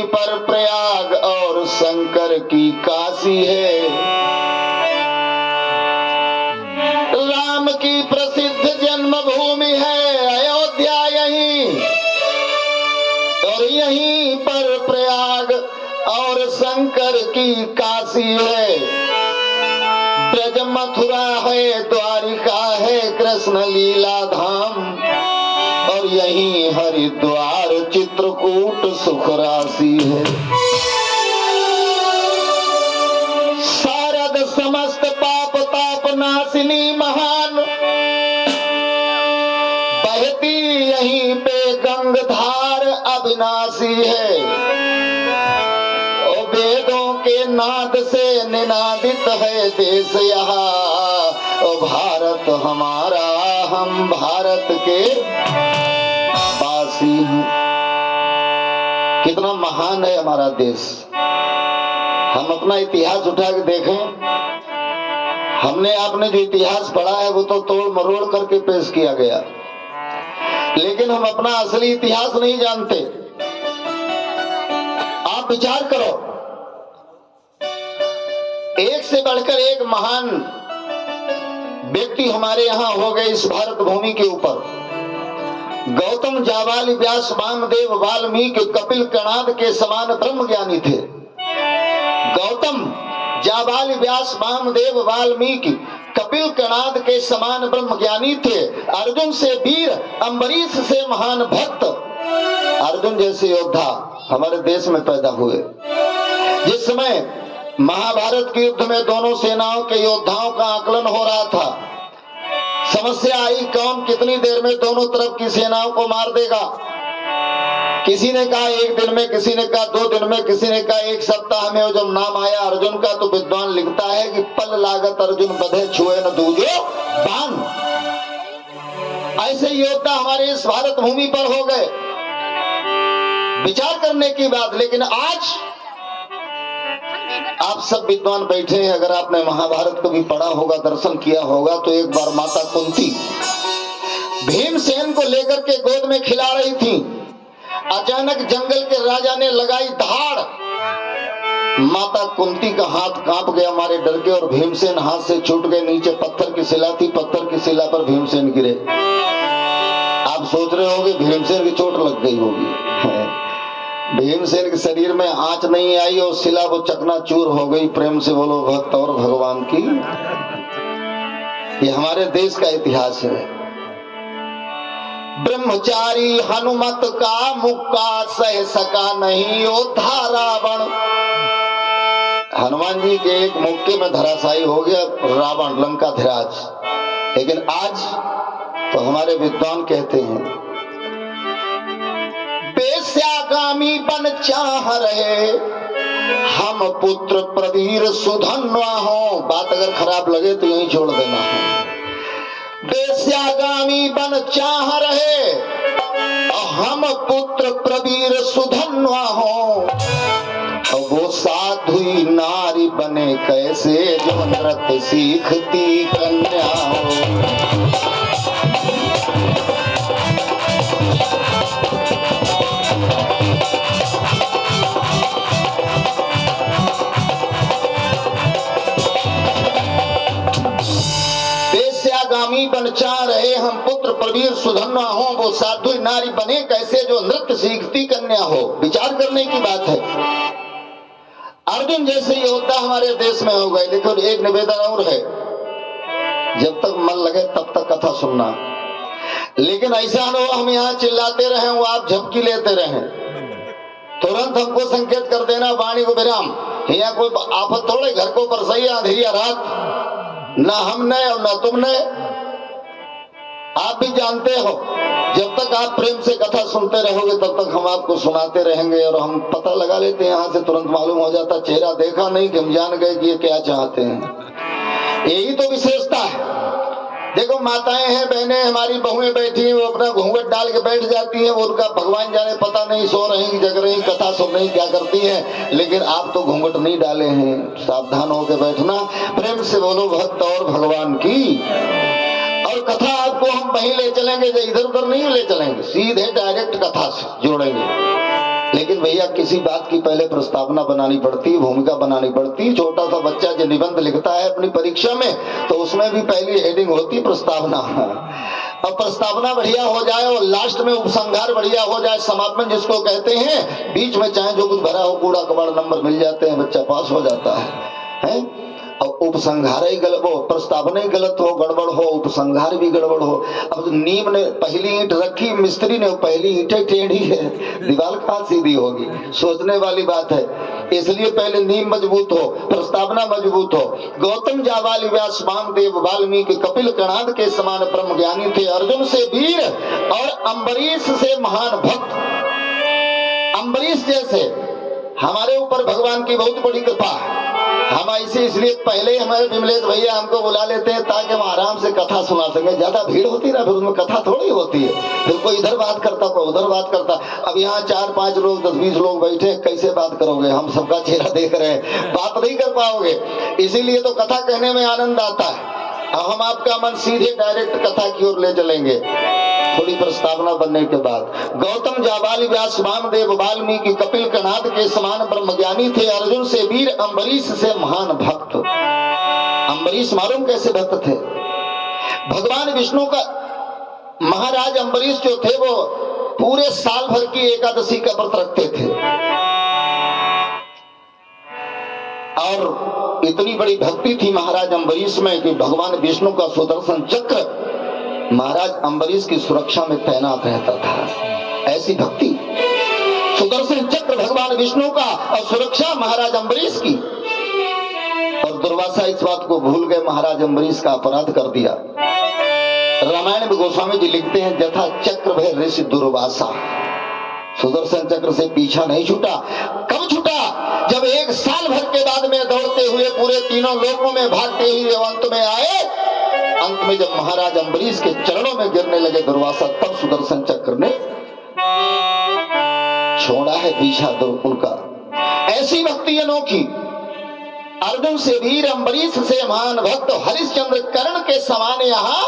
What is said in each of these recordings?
पर प्रयाग और शंकर की काशी है। राम की प्रसिद्ध जन्मभूमि है अयोध्या यहीं, और यहीं पर प्रयाग और शंकर की काशी है। ब्रज मथुरा है, द्वारिका है, कृष्ण लीला धाम, और यहीं हरिद्वार चित्रकूट सुख राशि है। शारद समस्त पाप ताप नाशिनी महान, बहती यहीं पे गंगधार अविनाशी है। ओ वेदों के नाद से निनादित है देश यहाँ। ओ भारत हमारा, हम भारत के वासी हैं। कितना महान है हमारा देश। हम अपना इतिहास उठा के देखें, हमने आपने जो इतिहास पढ़ा है वो तो तोड़ मरोड़ करके पेश किया गया, लेकिन हम अपना असली इतिहास नहीं जानते। आप विचार करो, एक से बढ़कर एक महान व्यक्ति हमारे यहाँ हो गए इस भारत भूमि के ऊपर। गौतम, जाबाली, व्यास, वामदेव, वाल्मीकि, कपिल, कणाद के समान ब्रह्म ज्ञानी थे। गौतम, जाबाली, व्यास, वामदेव, वाल्मीकि, कपिल, कणाद के समान ब्रह्म ज्ञानी थे। अर्जुन से वीर, अम्बरीश से महान भक्त, अर्जुन जैसे योद्धा हमारे देश में पैदा हुए। जिस समय महाभारत के युद्ध में दोनों सेनाओं के योद्धाओं का आकलन हो रहा था, समस्या आई कौन कितनी देर में दोनों तरफ की सेनाओं को मार देगा। किसी ने कहा एक दिन में, किसी ने कहा 2 दिन में, किसी ने कहा 1 सप्ताह में। और जब नाम आया अर्जुन का तो विद्वान लिखता है कि पल लागत अर्जुन बधे छुए न दूजो बान। ऐसे योद्धा हमारे इस भारत भूमि पर हो गए, विचार करने की बात। लेकिन आज आप सब विद्वान बैठे हैं, अगर आपने महाभारत को भी पढ़ा होगा, दर्शन किया होगा, तो एक बार माता कुंती भीमसेन को लेकर के गोद में खिला रही थी। अचानक जंगल के राजा ने लगाई धाड़, माता कुंती का हाथ कांप गया मारे डर के, और भीमसेन हाथ से छूट गए। नीचे पत्थर की शिला थी, पत्थर की शिला पर भीमसेन गिरे। आप सोच रहे होंगे भीमसेन की चोट लग गई होगी। भीमसेन के शरीर में आंच नहीं आई और शिला वो चकनाचूर हो गई। प्रेम से बोलो भक्त और भगवान की। ये हमारे देश का इतिहास है। ब्रह्मचारी हनुमत का मुक्का सह सका नहीं योद्धा रावण। हनुमान जी के एक मुक्के में धराशायी हो गया रावण, लंकाधिराज। लेकिन आज तो हमारे विद्वान कहते हैं बेस्यागामी बन चाह रहे हम पुत्र प्रवीर सुधन्वा हो। बात अगर खराब लगे तो यहीं छोड़ देना है। बेस्यागामी बन चाह रहे हम पुत्र प्रवीर सुधन्वा हो। वो साध्वी नारी बने कैसे जो नृत्य सीखती कन्या हो। बेस्यागामी बन चाह रहे हम पुत्र प्रवीर सुधन्वा हो। वो साध्वी नारी बने कैसे जो नृत्य सीखती कन्या हो। विचार करने की बात है। अर्जुन जैसे योद्धा हमारे देश में हो गए। देखो एक निवेदन और है, जब तक मन लगे तब तक कथा सुनना, लेकिन ऐसा न हो हम यहाँ चिल्लाते रहे वो आप झपकी लेते रहे। तुरंत हमको संकेत कर देना वाणी को विराम। यहाँ कोई आफत थोड़े, घर को बरसैया अंधेरिया रात, ना हमने और ना तुमने। आप भी जानते हो जब तक आप प्रेम से कथा सुनते रहोगे तब तक हम आपको सुनाते रहेंगे, और हम पता लगा लेते हैं। यहाँ से तुरंत मालूम हो जाता, चेहरा देखा नहीं कि हम जान गए कि ये क्या चाहते हैं। यही तो विशेषता है। देखो माताएं हैं, बहनें, हमारी बहुएं बैठी हैं, वो अपना घूंघट डाल के बैठ जाती हैं। वो उनका भगवान जाने पता नहीं सो रही जग रही, कथा सुन रही, क्या करती हैं। लेकिन आप तो घूंघट नहीं डाले हैं, सावधान होकर बैठना। प्रेम से बोलो भक्त और भगवान की। और कथा आपको हम वहीं ले चलेंगे, इधर उधर नहीं ले चलेंगे, सीधे डायरेक्ट कथा से जोड़ेंगे। लेकिन भैया किसी बात की पहले प्रस्तावना बनानी पड़ती है, भूमिका बनानी पड़ती है। छोटा सा बच्चा जो निबंध लिखता है अपनी परीक्षा में, तो उसमें भी पहली हेडिंग होती प्रस्तावना। और प्रस्तावना बढ़िया हो जाए और लास्ट में उपसंहार बढ़िया हो जाए, समापन जिसको कहते हैं, बीच में चाहे जो कुछ भरा हो कूड़ा कबाड़ नंबर मिल जाते हैं, बच्चा पास हो जाता है? और उपसंहार ही गलत हो, प्रस्तावना ही गलत हो, गड़बड़ हो, उपसंहार भी गड़बड़ हो। अब नींव ने पहली ईंट रखी मिस्त्री ने, पहली ईंटें टेढ़ी है, दीवार कहाँ सीधी होगी? सोचने वाली बात है। इसलिए पहले नींव मजबूत हो, प्रस्तावना मजबूत हो। गौतम जाबाली व्यास वामदेव वाल्मीकि कपिल कणाद के समान ब्रह्म ज्ञानी थे, अर्जुन से वीर और अम्बरीश से महान भक्त। अम्बरीश जैसे हमारे ऊपर भगवान की बहुत बड़ी कृपा है। हम ऐसे इसलिए पहले हमारे विमलेश भैया हमको बुला लेते हैं ताकि हम आराम से कथा सुना सके। ज्यादा भीड़ होती ना, फिर उसमें कथा थोड़ी होती है, फिर कोई इधर बात करता कोई उधर बात करता। अब यहाँ 4-5 लोग 10-20 लोग बैठे, कैसे बात करोगे? हम सबका चेहरा देख रहे हैं, बात नहीं कर पाओगे। इसीलिए तो कथा कहने में आनंद आता है। अब हम आपका मन सीधे डायरेक्ट कथा की ओर ले चलेंगे थोड़ी प्रस्तावना बनने के बाद। गौतम जाबाली व्यास वामदेव वाल्मीकि कपिल कणाद के समान ब्रह्मज्ञानी थे, अर्जुन से वीर अम्बरीश से महान भक्त। अम्बरीश मालूम कैसे भक्त थे? भगवान विष्णु का महाराज अम्बरीश जो थे वो पूरे साल भर की एकादशी का व्रत रखते थे, और इतनी बड़ी भक्ति थी महाराज अम्बरीश में कि भगवान विष्णु का सुदर्शन चक्र महाराज अम्बरीश की सुरक्षा में तैनात रहता था। ऐसी भक्ति, सुदर्शन चक्र भगवान विष्णु का और सुरक्षा महाराज अम्बरीश की। और दुर्वासा इस बात को भूल गए, महाराज अम्बरीश का अपराध कर दिया। रामायण में गोस्वामी जी लिखते हैं, जथा चक्र भय ऋषि दुर्वासा। सुदर्शन चक्र से पीछा नहीं छूटा। कब छूटा? जब 1 साल भर के बाद में दौड़ते हुए पूरे तीनों लोकों में भागते हुए अंत में आए। अंत में जब महाराज अम्बरीश के चरणों में गिरने लगे दुर्वासा, तब सुदर्शन चक्र ने छोड़ा है पीछा उनका। ऐसी भक्ति अनोखी। अर्जुन से वीर अम्बरीश से महान भक्त, हरिश्चंद्र कर्ण के समान यहाँ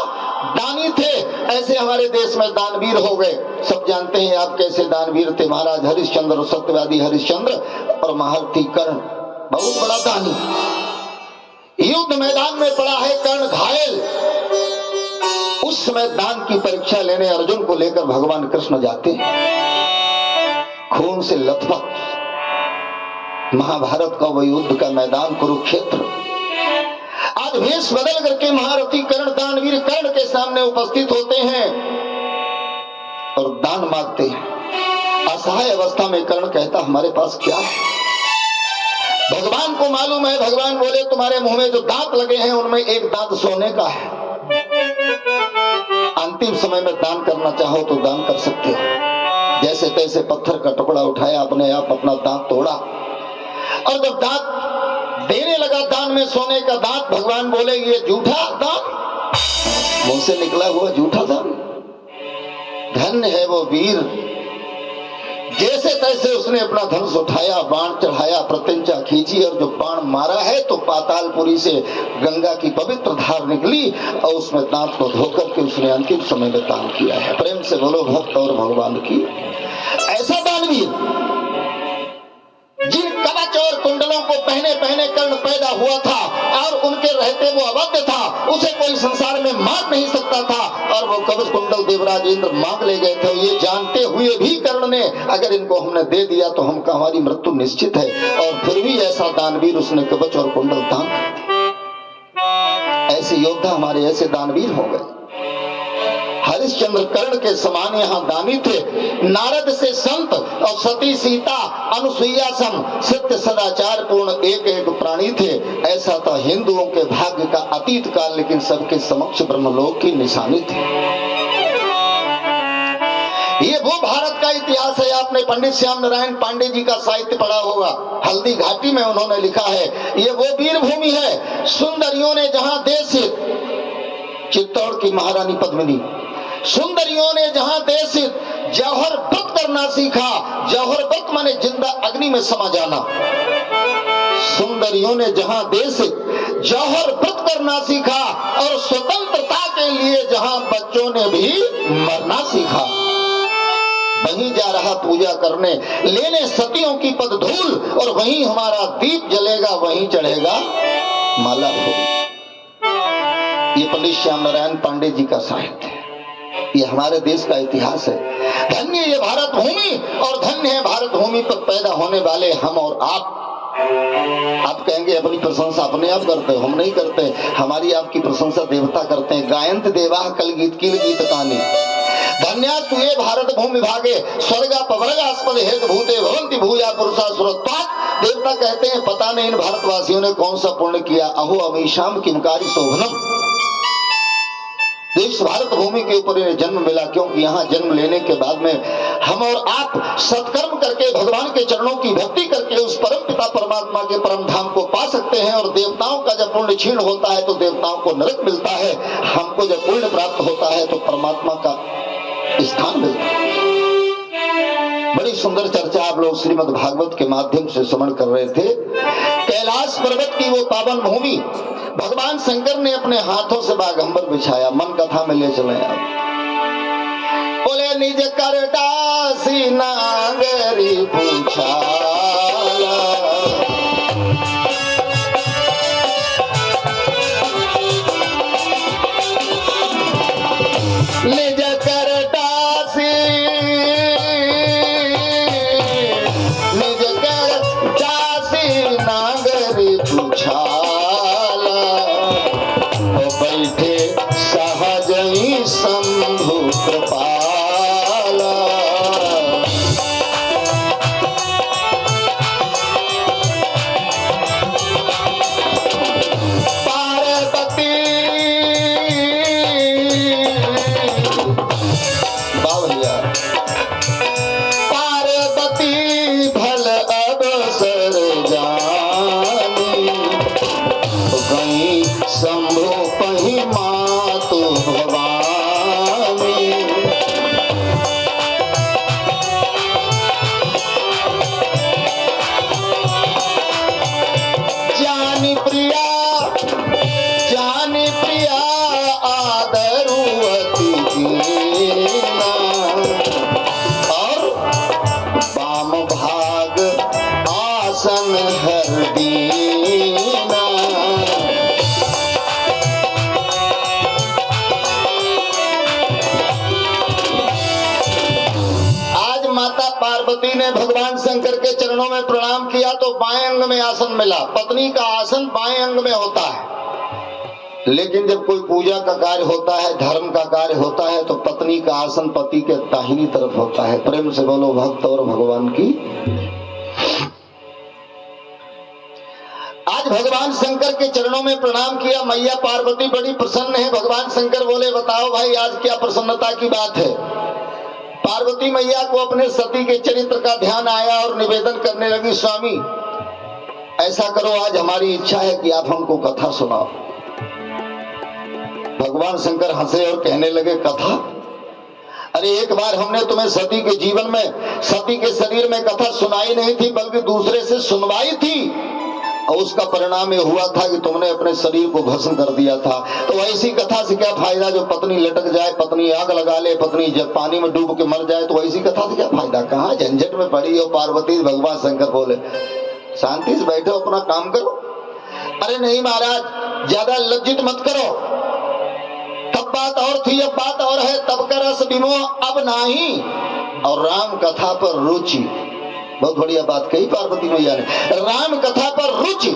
दानी थे। ऐसे हमारे देश में दानवीर हो गए। सब जानते हैं आप कैसे दानवीर थे। महाराज हरिश्चंद्र, सत्यवादी हरिश्चंद्र और महारथी कर्ण, बहुत बड़ा दानी। युद्ध मैदान में पड़ा है कर्ण घायल। उस समय दान की परीक्षा लेने अर्जुन को लेकर भगवान कृष्ण जाते हैं। खून से लथपथ महाभारत का वह युद्ध का मैदान कुरुक्षेत्र। आज वेश बदल करके महारथी कर्ण, दानवीर कर्ण के सामने उपस्थित होते हैं और दान मांगते हैं। असहाय अवस्था में कर्ण कहता, हमारे पास क्या है? भगवान को मालूम है। भगवान बोले, तुम्हारे मुंह में जो दांत लगे हैं उनमें एक दांत सोने का है। अंतिम समय में दान करना चाहो तो दान कर सकते हो। जैसे तैसे पत्थर का टुकड़ा उठाया, अपने आप अपना दांत तोड़ा, और जब दांत देने लगा दान में सोने का दांत, भगवान बोले, ये झूठा दान, मुंह से निकला हुआ झूठा दान। धन्य है वो वीर। जैसे तैसे उसने अपना धनुष उठाया, बाण चढ़ाया, प्रत्यंचा खींची, और जो बाण मारा है तो पातालपुरी से गंगा की पवित्र धार निकली, और उसमें दांत को धोकर के उसने अंतिम समय में दान किया है। प्रेम से बोलो भक्त और भगवान की। ऐसा दानवीर जिन कवच और कुंडलों को पहने पहने कर्ण पैदा हुआ था और उनके रहते वो अवध्य था, उसे कोई संसार में मार नहीं सकता था, और वो कवच कुंडल देवराज इंद्र मांग ले गए थे। ये जानते हुए भी कर्ण ने, अगर इनको हमने दे दिया तो हमका हमारी मृत्यु निश्चित है, और फिर भी ऐसा दानवीर उसने कवच और कुंडल दान कर दिया। ऐसे योद्धा हमारे ऐसे दानवीर हो गए। हरिश्चंद्र कर्ण के समान यहाँ दानी थे। नारद से संत और सती सीता अनुसुईया सम सत्य सदाचार पूर्ण एक एक प्राणी थे। ऐसा था हिंदुओं के भाग्य का अतीत काल, लेकिन सबके समक्ष ब्रह्मलोक की निशानी थी। ये वो भारत का इतिहास है। आपने पंडित श्याम नारायण पांडे जी का साहित्य पढ़ा होगा। हल्दी घाटी में उन्होंने लिखा है, ये वो वीर भूमि है सुंदरियों ने जहां देश, चित्तौड़ की महारानी पद्मिनी, सुंदरियों ने जहां देश जौहर व्रत करना सीखा। जौहर व्रत माने जिंदा अग्नि में समा जाना। सुंदरियों ने जहां देश जौहर व्रत करना सीखा, और स्वतंत्रता के लिए जहां बच्चों ने भी मरना सीखा। वहीं जा रहा पूजा करने, लेने सतियों की पद धूल, और वहीं हमारा दीप जलेगा, वहीं चढ़ेगा माला भोग। ये पंडित श्याम नारायण पांडे जी का साहित्य है, ये हमारे देश का इतिहास है। धन्य ये भारत भूमि, और धन्य है भारत भूमि पर पैदा होने वाले हम और आप। आप कहेंगे अपनी प्रशंसा अपने आप करते हो, हम नहीं करते। हमारी आपकी प्रशंसा देवता करते हैं। गायंत देवाः कल गीत किल गीत तानि धन्यास्तु ये भारत भूमि भागे स्वर्गा पवर्गास्पद हेतु भूते भवन्ति भूया पुरुषा सुरत्वात्। देवता कहते हैं पता नहीं इन भारतवासियों ने कौन सा पुण्य किया, अहो अमीशाम किमकारी शोभनम। देश भारत भूमि के ऊपर जन्म मिला, क्योंकि यहाँ जन्म लेने के बाद में हम और आप सत्कर्म करके भगवान के चरणों की भक्ति करके उस परम पिता परमात्मा के परम धाम को पा सकते हैं। और देवताओं का जब पुण्य क्षीण होता है तो देवताओं को नरक मिलता है, हमको जब पुण्य प्राप्त होता है तो परमात्मा का स्थान मिलता है। बड़ी सुंदर चर्चा आप लोग श्रीमद् भागवत के माध्यम से श्रवण कर रहे थे। कैलाश पर्वत की वो पावन भूमि, भगवान शंकर ने अपने हाथों से बागंबर बिछाया। मन कथा में ले चले आप। बोले निज कर दासी नागरी पूछाला, निज कर दासी, निज कर दासी नागरी पूछाला, बैठे सहज ही शंभु कृपाला। पार्वती बावलिया, पार्वती भल अवसर जानी, वहीं शंभु पही मातु भवानी। जानी प्रिया, जानी प्रिया आदरुवती दीना, और वाम भाग आसन हर दीना। आज माता पार्वती ने भगवान शंकर के चरणों में प्रणाम किया तो बाएं अंग में आसन मिला। पत्नी का आसन बाएं अंग में होता है, लेकिन जब कोई पूजा का कार्य होता है, धर्म का कार्य होता है, तो पत्नी का आसन पति के दाहिनी तरफ होता है। प्रेम से बोलो भक्त और भगवान की। आज भगवान शंकर के चरणों में प्रणाम किया। मैया पार्वती बड़ी प्रसन्न है। भगवान शंकर बोले बताओ भाई आज क्या प्रसन्नता की बात है। पार्वती मैया को अपने सती के चरित्र का ध्यान आया और निवेदन करने लगी, स्वामी ऐसा करो, आज हमारी इच्छा है कि आप हमको कथा सुनाओ। भगवान शंकर हंसे और कहने लगे कथा? अरे एक बार हमने तुम्हें सती के जीवन में, सती के शरीर में कथा सुनाई नहीं थी, बल्कि दूसरे से सुनवाई थी, और उसका परिणाम ये हुआ था कि तुमने अपने शरीर को भस्म कर दिया था। तो ऐसी कथा से क्या फायदा जो पत्नी लटक जाए, पत्नी आग लगा ले, पत्नी जब पानी में डूब के मर जाए, तो ऐसी कथा से क्या फायदा? कहाँ झंझट में पड़ी हो पार्वती। भगवान शंकर बोले शांति से बैठो, अपना काम करो। अरे नहीं महाराज, ज्यादा लज्जित मत करो, तब बात और थी अब बात और है। तब का रस विमोह अब नहीं, और राम कथा पर रुचि। बहुत बढ़िया बात कही पार्वती मैया ने, राम कथा पर रुचि,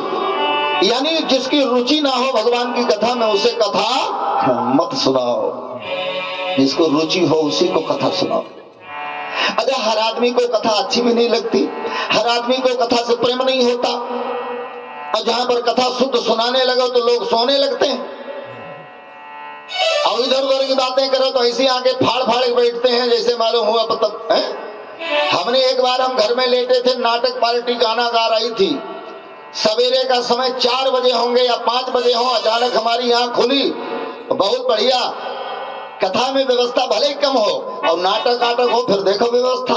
यानी जिसकी रुचि ना हो भगवान की कथा में उसे कथा मत सुनाओ, जिसको रुचि हो उसी को कथा सुनाओ। अगर हर आदमी को कथा अच्छी भी नहीं लगती, हर आदमी को कथा से प्रेम नहीं होता, और जहां पर कथा शुद्ध सुनाने लगो तो लोग सोने लगते हैं, और इधर उधर की बातें करो तो ऐसी आके फाड़ फाड़ बैठते हैं जैसे मालूम हुआ पता है। हमने एक बार, हम घर में लेटे थे, नाटक पार्टी गाना गा रही थी, सवेरे का समय 4 बजे होंगे या 5 बजे हो, अचानक हमारी आंख खुली। बहुत बढ़िया कथा में व्यवस्था भले ही कम हो और नाटक आटक हो, फिर देखो व्यवस्था।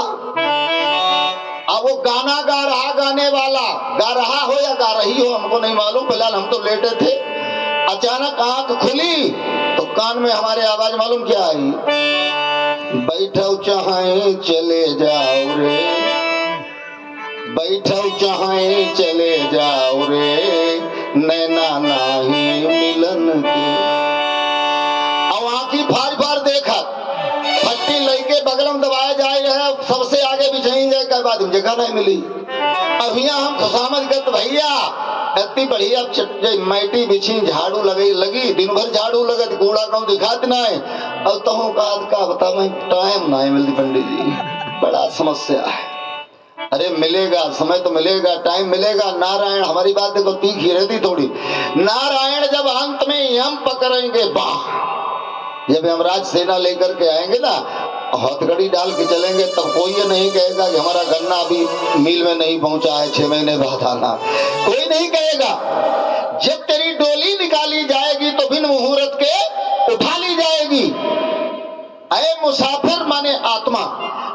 अब वो गाना गा रहा, गाने वाला गा रहा हो या गा रही हो हमको नहीं मालूम, फिलहाल हम तो लेटे थे। अचानक आंख खुली तो कान में हमारे आवाज मालूम क्या आई? बैठो चाहे चले जाओ रे, बैठो चाहे चले जाओ रे, नैना नाही मिलन के। अब आंखी फाड़ फाड़ देखा, फट्टी लइके बगल में दबाए जाए रहे, सबसे आगे बिछाएंगे के बाद जगह नहीं मिली। अब यहाँ हम खुशामद करते भैया इतनी बढ़िया मैटी बिछी, झाड़ू लगी दिन भर झाड़ू लगत, कूड़ा कम दिखात ना है। अब तो का बता मैं टाइम नहीं मिलती पंडित जी, बड़ा समस्या है। अरे मिलेगा, समय तो मिलेगा, टाइम मिलेगा। नारायण हमारी बात देखो तीखी रहती थोड़ी। नारायण जब अंत में यम पकड़ेंगे बाह, जब यमराज सेना लेकर के आएंगे ना, हथकड़ी डाल के चलेंगे, तब कोई ये नहीं कहेगा कि हमारा गन्ना अभी मिल में नहीं पहुंचा है, 6 महीने बाद आना, कोई नहीं कहेगा। जब तेरी डोली निकाली जाएगी तो बिन मुहूर्त के उठा ली जाएगी। ऐ मुसाफिर माने आत्मा,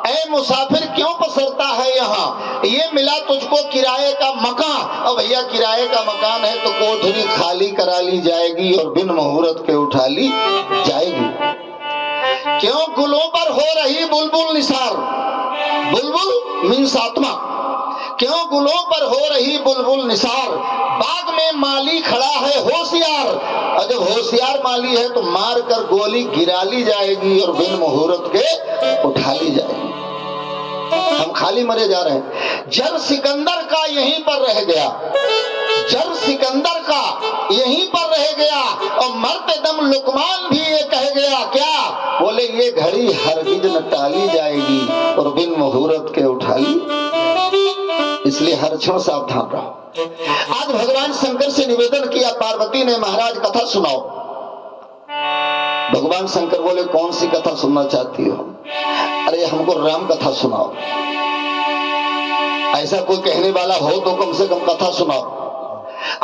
ऐ मुसाफिर क्यों पसरता है यहाँ, ये मिला तुझको किराए का मकान। और भैया किराए का मकान है तो कोठरी खाली करा ली जाएगी और बिन मुहूर्त के उठा ली जाएगी। क्यों गुलों पर हो रही बुलबुल निसार, बुलबुल मीन्स आत्मा, क्यों गुलों पर हो रही बुलबुल निसार, बाग में माली खड़ा है होशियार। और जब होशियार माली है तो मार कर गोली गिरा ली जाएगी और बिन मुहूर्त के उठा ली जाएगी। हम खाली मरे जा रहे हैं। जर सिकंदर का यहीं पर रह गया, जर सिकंदर का यहीं पर रह गया, और मरते दम लुकमान भी ये कह गया क्या, बोले ये घड़ी हरगिज न टाली जाएगी और बिन मुहूर्त के उठा ली। इसलिए हर क्षण सावधान रहो। आज भगवान शंकर से निवेदन किया, पार्वती ने महाराज कथा सुनाओ। भगवान शंकर बोले कौन सी कथा सुनना चाहती हो? अरे हमको राम कथा सुनाओ। ऐसा कोई कहने वाला हो तो कम से कम कथा सुनाओ।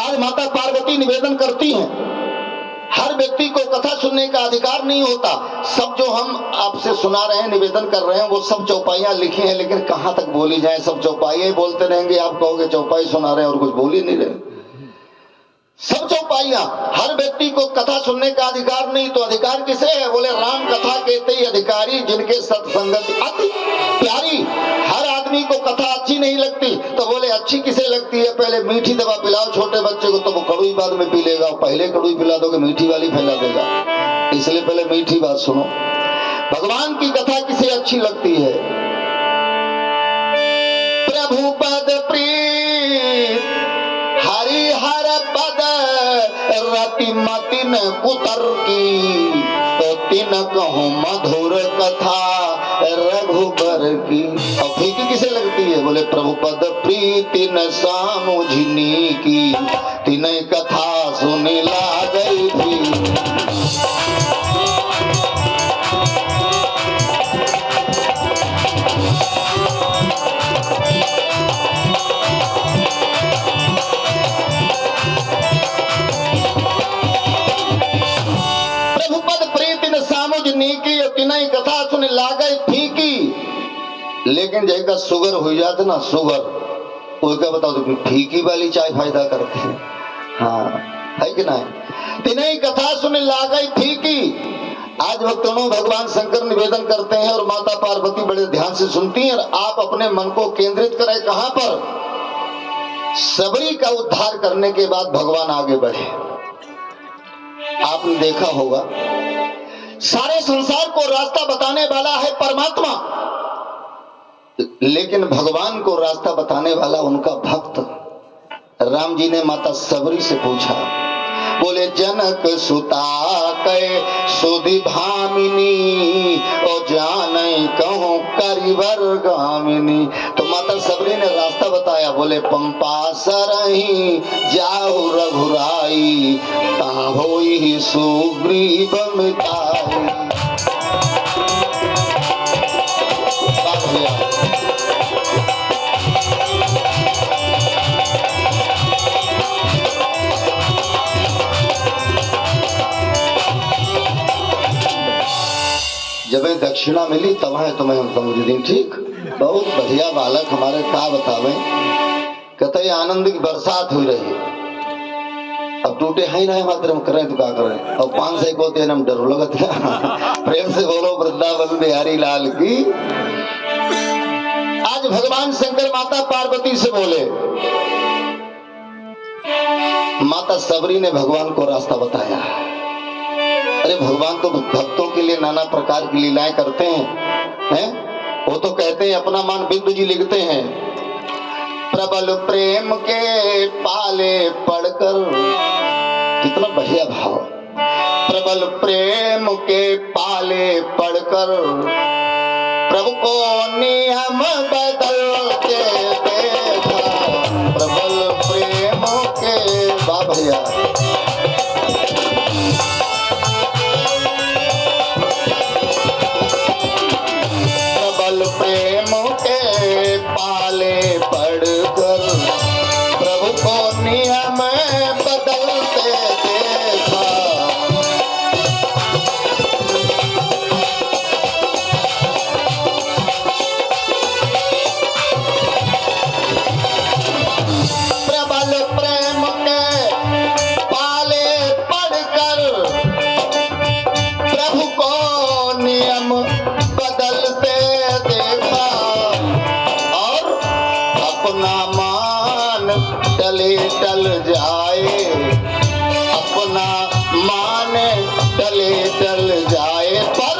आज माता पार्वती निवेदन करती हैं, हर व्यक्ति को कथा सुनने का अधिकार नहीं होता। सब जो हम आपसे सुना रहे हैं, निवेदन कर रहे हैं, वो सब चौपाइयां लिखी हैं, लेकिन कहां तक बोली जाए? सब चौपाइयां बोलते रहेंगे, आप कहोगे चौपाई सुना रहे हैं और कुछ बोल ही नहीं रहे। सब चौपाइयां, हर व्यक्ति को कथा सुनने का अधिकार नहीं, तो अधिकार किसे है? बोले राम कथा कहते ही अधिकारी जिनके सत्संगति अति प्यारी। हर आदमी को कथा अच्छी नहीं लगती, तो बोले अच्छी किसे लगती है? पहले मीठी दवा पिलाओ छोटे बच्चे को, तो वो कड़वी बाद में पी लेगा, पहले कड़वी पिला दोगे मीठी वाली फैला देगा, इसलिए पहले मीठी बात सुनो। भगवान की कथा किसे अच्छी लगती है? प्रभु पद प्रीत हरि हर पद रति मति न कुतर की, तो तिन कहूँ मधुर कथा रघुबर की। और फीकी किसे लगती है? बोले प्रभु पद प्रीति न सामुझनी की, तिन कथा सुनी लागई थी। कथा सुन लागे फीकी। लेकिन जैसा शुगर हो जाते ना, शुगर वो क्या बताओ तो फीकी वाली चाय फायदा करती है, हाँ है कि नहीं? तिनई कथा सुन लागे फीकी। आज भक्तों भगवान शंकर निवेदन करते हैं और माता पार्वती बड़े ध्यान से सुनती हैं। और आप अपने मन को केंद्रित करें कहां पर? सबरी का उद्धार करने के बाद भगवान आगे बढ़े। आपने देखा होगा सारे संसार को रास्ता बताने वाला है परमात्मा, लेकिन भगवान को रास्ता बताने वाला उनका भक्त। राम जी ने माता सबरी से पूछा, बोले जनक सुता कै सुधि भामिनी, ओ जाने कहूँ करिवर गामिनी। तो माता सबरी ने रास्ता बताया, बोले पंपा सरही जाओ रघुराई, तहाँ होई सुग्रीव मिताई। जब दक्षिणा मिली तब है तुम्हें हम समझ दी। ठीक, बहुत बढ़िया बालक हमारे का बतावे। कहते आनंद की बरसात हुई रही, अब टूटे है ना मात्र हम कर रहे तो क्या कर रहे हैं। अब 500 को तेन हम डर लगत प्रेम से बोलो वृंदावन बिहारी लाल की। आज भगवान शंकर माता पार्वती से बोले, माता सबरी ने भगवान को रास्ता बताया। अरे भगवान तो भक्तों के लिए नाना प्रकार की लीलाएं करते हैं? वो तो कहते हैं, अपना मान बिंदु जी लिखते हैं, प्रबल प्रेम के पाले पड़कर, कितना बढ़िया भाव, प्रबल प्रेम के पाले पड़कर प्रभु को नियम बदलते देखा, प्रबल प्रेम के बाबा प्रेम के पाले पड़कर प्रभु को नियम बदलते देखा। प्रबल प्रेम के पाले पड़कर प्रभु को नियम बदलते टले टल जाए, अपना मान टले टल जाए, पर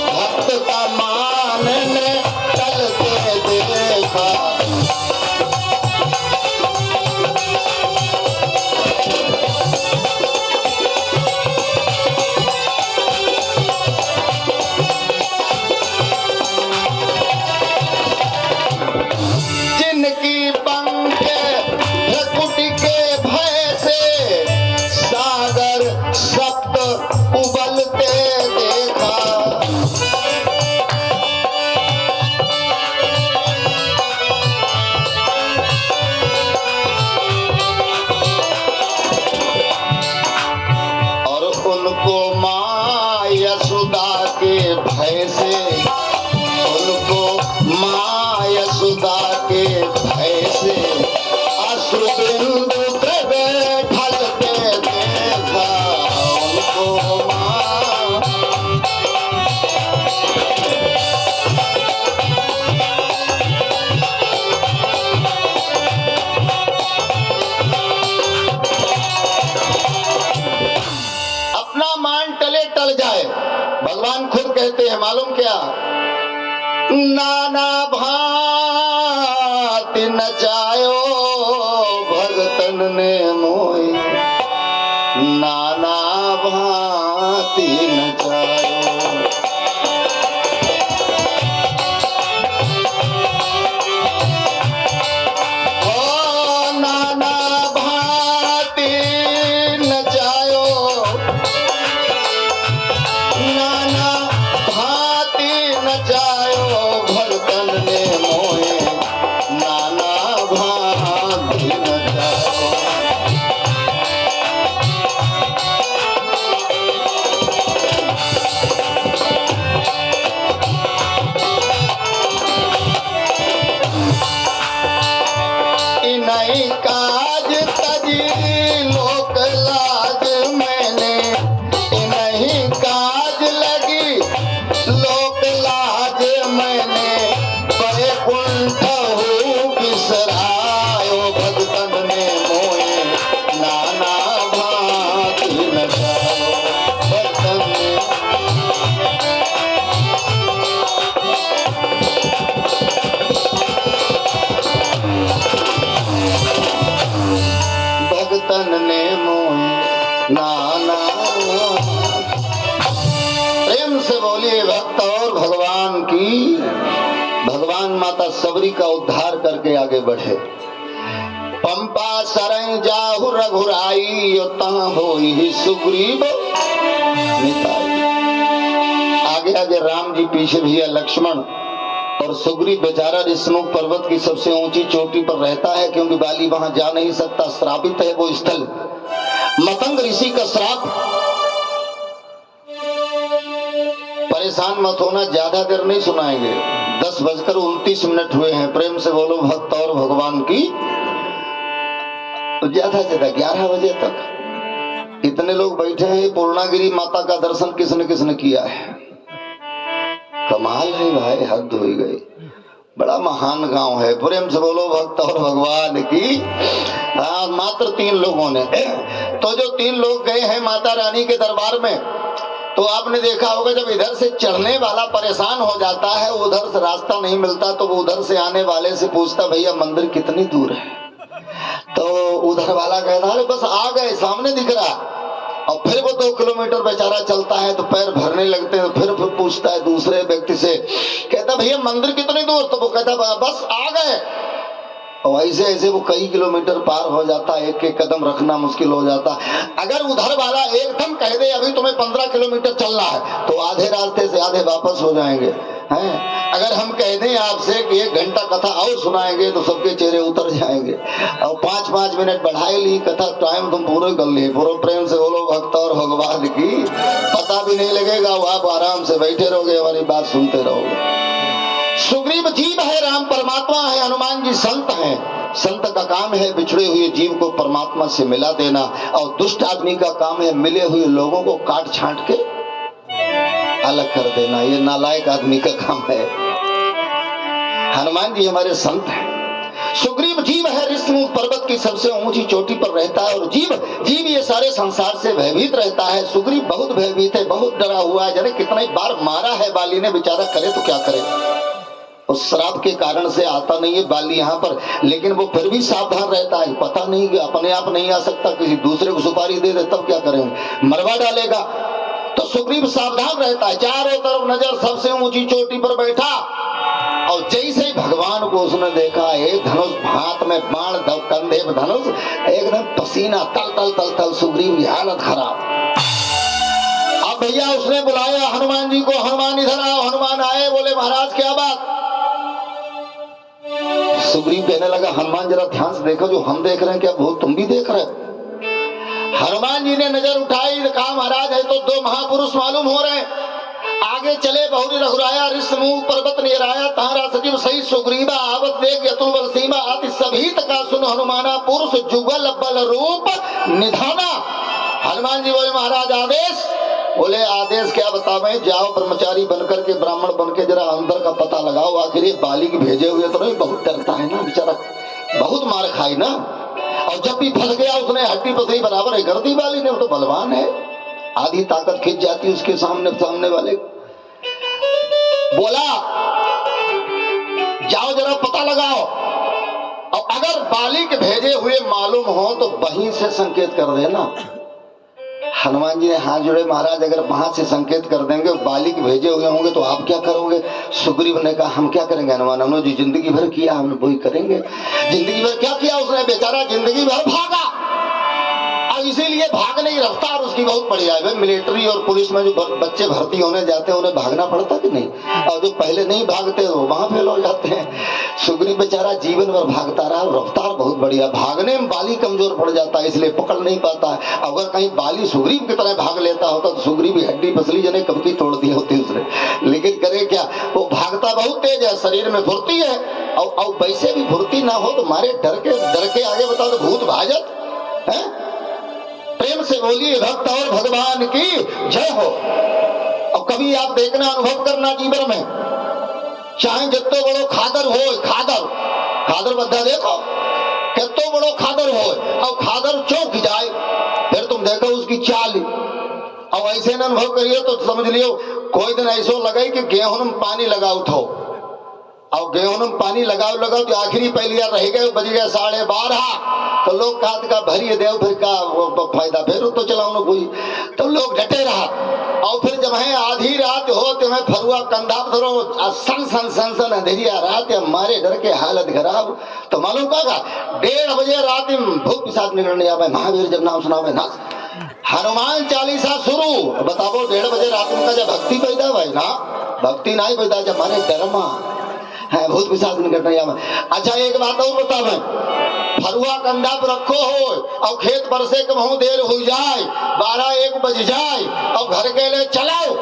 भक्त का मान ने टलते देखा। जिनकी पंख सप्त उबलते देखा, और उनको माँ यशोदा के भय से, उनको माँ यशोदा के भय से अश्रुबिंदु ढलते देखा। अपना मान टले टल जाए, भगवान खुद कहते हैं, मालूम क्या, नाना भांति नचायो भगतन ने मोई, नाना भांति नचायो। ओ नाना भांति नचायो, नाना भांति नचायो भगतन ने मोए, नाना भांति नचायो। नहीं काज तजी लोक लाज मैंने, नहीं काज लगी लोक लाज मैंने, बैकुंठ हूँ बिसरायो भगतन ने मोए, नाना भांति नचायो भगतन ने। भगतन ने मोहे नाना। प्रेम से बोलिए भक्त और भगवान की। भगवान माता सबरी का उद्धार करके आगे बढ़े। पंपा सरई जाहु रघुराई, तहाँ होई सुग्रीव निताई। आगे आगे राम जी, पीछे भैया लक्ष्मण, और सुग्रीव बेचारा ऋषमुख पर्वत की सबसे ऊंची चोटी पर रहता है, क्योंकि बाली वहां जा नहीं सकता, श्रापित है वो स्थल। मतंग ऋषि का श्राप। परेशान मत होना, ज्यादा देर नहीं सुनाएंगे, 10:29 हुए हैं। प्रेम से बोलो भक्त और भगवान की। ज्यादा 11 बजे तक इतने लोग बैठे हैं, पूर्णागिरी माता का दर्शन किसने किसने किया है? कमाल है भाई, हद हो गई। बड़ा महान गांव है। प्रेम से बोलो भक्त और भगवान की। हाँ, मात्र 3 लोगों ने। तो जो 3 लोग गए हैं माता रानी के दरबार में, तो आपने देखा होगा जब इधर से चढ़ने वाला परेशान हो जाता है, उधर से रास्ता नहीं मिलता, तो वो उधर से आने वाले से पूछता, भैया मंदिर कितनी दूर है? तो उधर वाला कहता है बस आ गए, सामने दिख रहा। और फिर वो 2 किलोमीटर बेचारा चलता है तो पैर भरने लगते हैं। फिर पूछता है दूसरे व्यक्ति से, कहता भैया मंदिर कितनी दूर? तो वो कहता बस आ गए। और ऐसे ऐसे वो कई किलोमीटर पार हो जाता है, एक एक कदम रखना मुश्किल हो जाता। अगर उधर वाला एकदम कह दे अभी तुम्हें 15 किलोमीटर चलना है, तो आधे रास्ते से आधे वापस हो जाएंगे हैं। अगर हम कह दें आपसे कि 1 घंटा कथा और सुनाएंगे, तो सबके चेहरे उतर जाएंगे। और 5-5 मिनट बढ़ाए ली कथा, टाइम तुम पूरे कर लिए। पूरे प्रेम से बोलो भक्त और भगवान की। पता भी नहीं लगेगा, आप आराम से बैठे रहोगे, हमारी बात सुनते रहोगे। सुग्रीव जीव है, राम परमात्मा है, हनुमान जी संत हैं। संत का काम है बिछड़े हुए जीव को परमात्मा से मिला देना, और दुष्ट आदमी का काम है मिले हुए लोगों को काट छांट के अलग कर देना। ये नालायक आदमी का काम है। हनुमान जी हमारे संत हैं। सुग्रीव जीव है, ऋषिमुख पर्वत की सबसे ऊंची चोटी पर रहता है, और जीव ये सारे संसार से भयभीत रहता है। सुग्रीव बहुत भयभीत है, बहुत डरा हुआ है। जाने कितने बार मारा है बाली ने, बेचारा करे तो क्या करे। उस श्राप के कारण से आता नहीं है बाली यहाँ पर, लेकिन वो फिर भी सावधान रहता है। पता नहीं कि अपने आप नहीं आ सकता, किसी दूसरे को सुपारी दे दे तब क्या करेंगे, मरवा डालेगा। तो सुग्रीव सावधान रहता है, चारों तरफ नजर, सबसे ऊंची चोटी पर बैठा। और जैसे ही भगवान को उसने देखा, एक धनुष हाथ में, बाण कंधे पे धनुष, एकदम पसीना तल तल तल तल, सुग्रीव की हालत खराब। अब भैया उसने बुलाया हनुमान जी को, हनुमान इधर आओ। हनुमान आए, बोले महाराज क्या बात? सुग्रीव कहने लगा, हनुमान जरा ध्यान से देखो, जो हम देख रहे हैं क्या भूत तुम भी देख रहे हो? हनुमान जी ने नजर उठाई, कहा महाराज है तो 2 महापुरुष मालूम हो रहे हैं। आगे चले, बहुरी रघुराया, ऋषिमुख पर्वत निराया, तारा सजीव सही सुग्रीवा, आवत देख यतुल बल सीमा, अति सभीत का सुन हनुमाना, पुरुष जुगल बल रूप निधाना। हनुमान जी बोले महाराज आदेश। बोले आदेश क्या बतावे? जाओ ब्रह्मचारी बनकर के, ब्राह्मण बनके जरा अंदर का पता लगाओ, आखिर ये बाली के भेजे हुए तो नहीं? बहुत डरता है ना बेचारा, बहुत मार खाई ना। और जब भी फंस गया उसने हड्डी पसली बराबर है कर दी बाली ने। वो तो बलवान है, आधी ताकत खिंच जाती उसके सामने वाले। बोला जाओ जरा पता लगाओ, और अगर बाली के भेजे हुए मालूम हो तो वहीं से संकेत कर देना। हनुमान जी ने हाथ जोड़े, महाराज अगर वहां से संकेत कर देंगे, बाली के भेजे हुए होंगे तो आप क्या करोगे? सुग्रीव ने कहा हम क्या करेंगे हनुमान, हमने जो जिंदगी भर किया हमने वही करेंगे। जिंदगी भर क्या किया उसने? बेचारा जिंदगी भर भागा, और इसीलिए भागने की रफ्तार उसकी बहुत बढ़िया है। मिलिट्री और पुलिस में जो बच्चे भर्ती होने जाते हैं उन्हें भागना पड़ता कि नहीं, और जो पहले नहीं भागते वो वहां फेल हो जाते हैं। सुग्रीव बेचारा जीवन भर भागता रहा, रफ्तार बहुत बढ़िया। भागने में बाली कमजोर पड़ जाता है, इसलिए पकड़ नहीं पाता है। अगर कहीं बाली सुग्रीव की तरह भाग लेता होता तो सुग्रीव की हड्डी पसली जने कब की तोड़ दी होती उसने। लेकिन करे क्या, वो भागता बहुत तेज है, शरीर में फुर्ती है। और वैसे भी फुर्ती ना हो तो मारे डर के आगे बताओ तो भूत भाजत है। प्रेम से बोलिए भक्त और भगवान की जय हो। और कभी आप देखना, अनुभव करना जीवन में, चाहे जितने बड़ो खादर हो, खादर बद्धा देखो कितो बड़ो खादर हो, और खादर चौंक जाए, फिर तुम देखो उसकी चाल। और ऐसे न अनुभव करिए तो समझ लियो कोई दिन ऐसा लगे कि गेहूं में पानी लगाओ थो, और गेहूं में पानी लगाओ तो आखिरी पहलिया रह गए, बज गए 12:30। तो लोग कहा का भरिए देव, फिर का फायदा, फिर तो चलाओ ना कोई। तो लोग डटे रहा। और फिर जब है आधी रात हो तो मैं फरुआ कंधा धरो, सन सन सन सन अंधेरिया रात, मारे डर के हालत खराब। तो मालूम का 1:30 बजे रात में भूत पिशाच निकलने आवे, महावीर जब नाम सुनावे ना, हनुमान चालीसा शुरू। बताओ 1:30 बजे रात में का जब भक्ति पैदा हुआ ना, भक्ति नहीं पैदा जब मारे डरमा है, भूत पिशाच निकलने आवे। अच्छा एक बात और बतावे, फरुआ कंधा पर रखो हो, और खेत बरसे के बहुत देर हो जाए, 12-1 बज जाए, और घर के लिए चलाओ,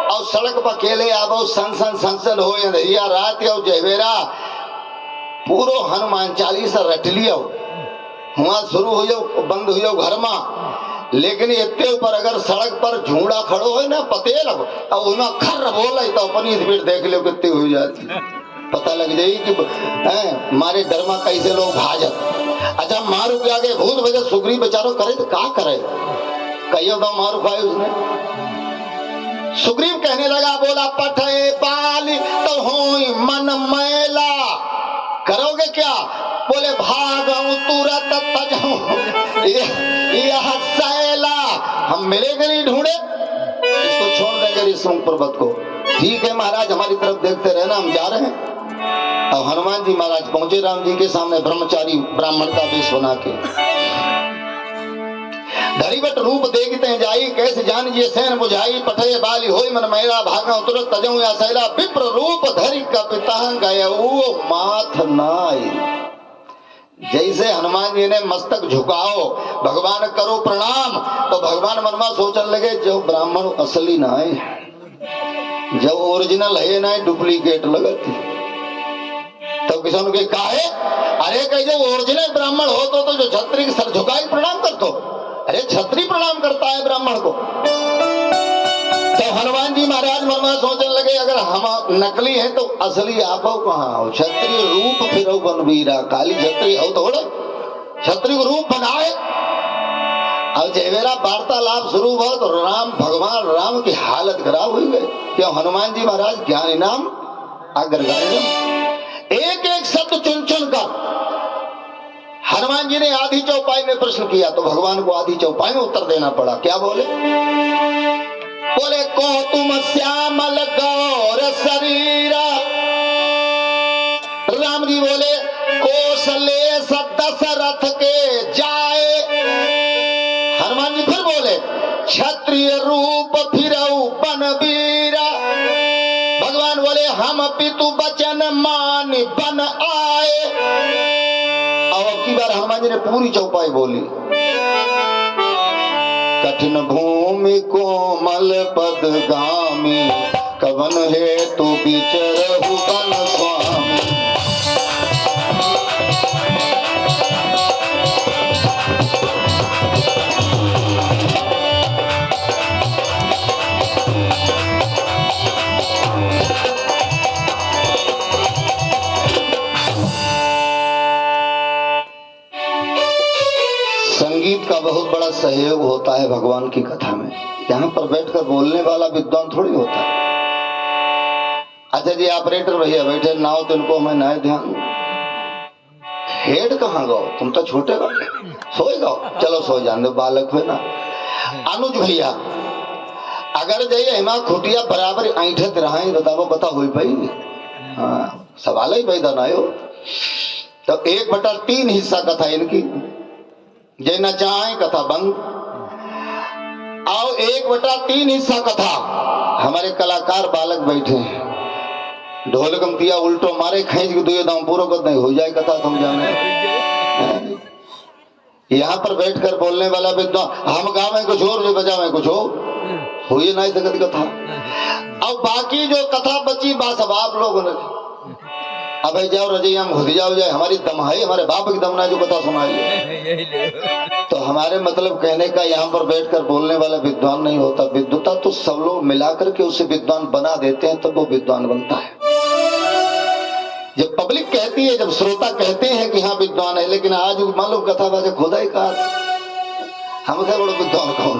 और सड़क पर अकेले आवो, सन सन हो अंधेरिया रात, और जयवेरा पूरो हनुमान चालीसा रट लियो, वहां शुरू हो जाओ, बंद हो जाओ घर में। लेकिन इतने ऊपर अगर सड़क पर झूड़ा खड़ो है ना पतेल अब उसमें खर्र बोला तो अपनी स्पीड देख लो कितनी हो जाती, पता लग जाएगी कि मारे डर में कैसे लोग भाजत। अच्छा मारू के आगे भूत वजह सुग्रीव बेचारो करे तो क्या करे, कहियो तो मारू खाए उसने। सुग्रीव कहने लगा बोला पठे पाली तो हो मन मैला, करोगे क्या? बोले भागऊ तुरंत तजऊ यह सैला, हम मिलेंगे नहीं ढूंढे, इसको छोड़ देंगे ऋषभ पर्वत को। ठीक है महाराज हमारी तरफ देखते रहना, हम जा रहे हैं। अब हनुमान जी महाराज पहुंचे राम जी के सामने ब्रह्मचारी ब्राह्मण का वेश बना के। धरीवट रूप देखते जाई कैसे जान ये सैन बुझाई, पठे बाली होई मन मैला भागा तुरंत तजऊ या सैला, विप्र रूप धरि कपिता गयऊ माथ नाई। जैसे हनुमान जी ने मस्तक झुकाओ भगवान करो प्रणाम, तो भगवान मनमा सोचने लगे जो ब्राह्मण असली ना है, जब ओरिजिनल है ना डुप्लीकेट लगती। तो किसान के काहे, अरे कहीं जो ओरिजिनल ब्राह्मण हो तो जो छत्री के सर झुकाई प्रणाम कर दो, अरे छत्री प्रणाम करता है ब्राह्मण को। तो हनुमान जी महाराज मनमा सोचने लगे अगर हम नकली हैं तो असली आप हो कहाँ हो, क्षत्रिय रूप फिर बनवीरा, काली छत्री हो थोड़े, छत्री को रूप बनाए। अब जय मेरा वार्तालाप शुरू हुआ तो राम भगवान राम की हालत खराब हुई गई। क्यों? हनुमान जी महाराज ज्ञानी नाम अग्रगण्य, एक एक शब्द चुन चुन कर हनुमान जी ने आधी चौपाई में प्रश्न किया तो भगवान को आधी चौपाई में उत्तर देना पड़ा। क्या बोले? बोले को तुम श्यामल गौर शरीरा, राम जी बोले कौशले दशरथ के जाए। हनुमान जी फिर बोले क्षत्रिय रूप फिरऊ बनवीरा, भगवान बोले हम पितु बचन मान बन आए। अब की बार हनुमान जी ने पूरी चौपाई बोली। कठिन भूमि कोमल पदगामी, कवन हेतु विचरहु बन स्वामी। संगीत का बहुत बड़ा सहयोग होता है भगवान की कथा में। यहाँ पर बैठकर बोलने वाला विद्वान थोड़ी होता है। अच्छा जी ऑपरेटर भैया बैठे नाव तो इनको हमें नए ध्यान, हेड कहाँ गो, तुम तो छोटे गो, सोए गो, चलो सो जान दो, बालक हुए ना। अनुज भैया अगर जाइए हिमा खुटिया बराबर ऐठत रहा बताओ बता हुई भाई, हाँ सवाल ही पैदा ना हो। तो 1/3 हिस्सा कथा इनकी, जय न चाहे कथा बंद, आओ 1/3 हिस्सा कथा हमारे कलाकार बालक बैठे हैं, ढोल गमतिया उल्टो मारे खींच के दुए दाम पूरा कर नहीं हो जाए कथा समझाने। यहाँ पर बैठकर बोलने वाला विद्वान हम गाँव में कुछ और जो बजा में कुछ हो ही नहीं सकती कथा। अब बाकी जो कथा बची बात अब आप लोगों ने, अब जाओ रजैया में घुस जाओ, जाए हमारी दम है, हमारे बाप की दम ना जो कथा सुनाई। तो हमारे मतलब कहने का यहाँ पर बैठकर बोलने वाला विद्वान नहीं होता, विद्वता तो सब लोग मिलाकर के उसे विद्वान बना देते हैं तब वो विद्वान बनता है। जब पब्लिक कहती है, जब श्रोता कहते हैं कि हाँ विद्वान है, लेकिन आज मालूम कथा बाजे खुदा ही कहा हमसे बड़ो विद्वान कौन,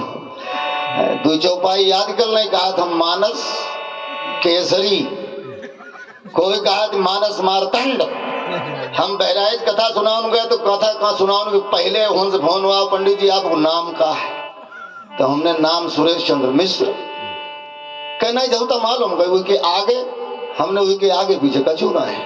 दो चौपाई याद कर नहीं कहा था मानस केसरी, कोई कहा मानस मारतंड। हम बहराइच कथा सुनाऊंगे तो कथा कहाँ सुनाऊंगे, पहले हंस भवन हुआ पंडित जी आपको नाम का है, तो हमने नाम सुरेश चंद्र मिश्र कहना जब तो मालूम गए के आगे, हमने वही के आगे पीछे का चुना है,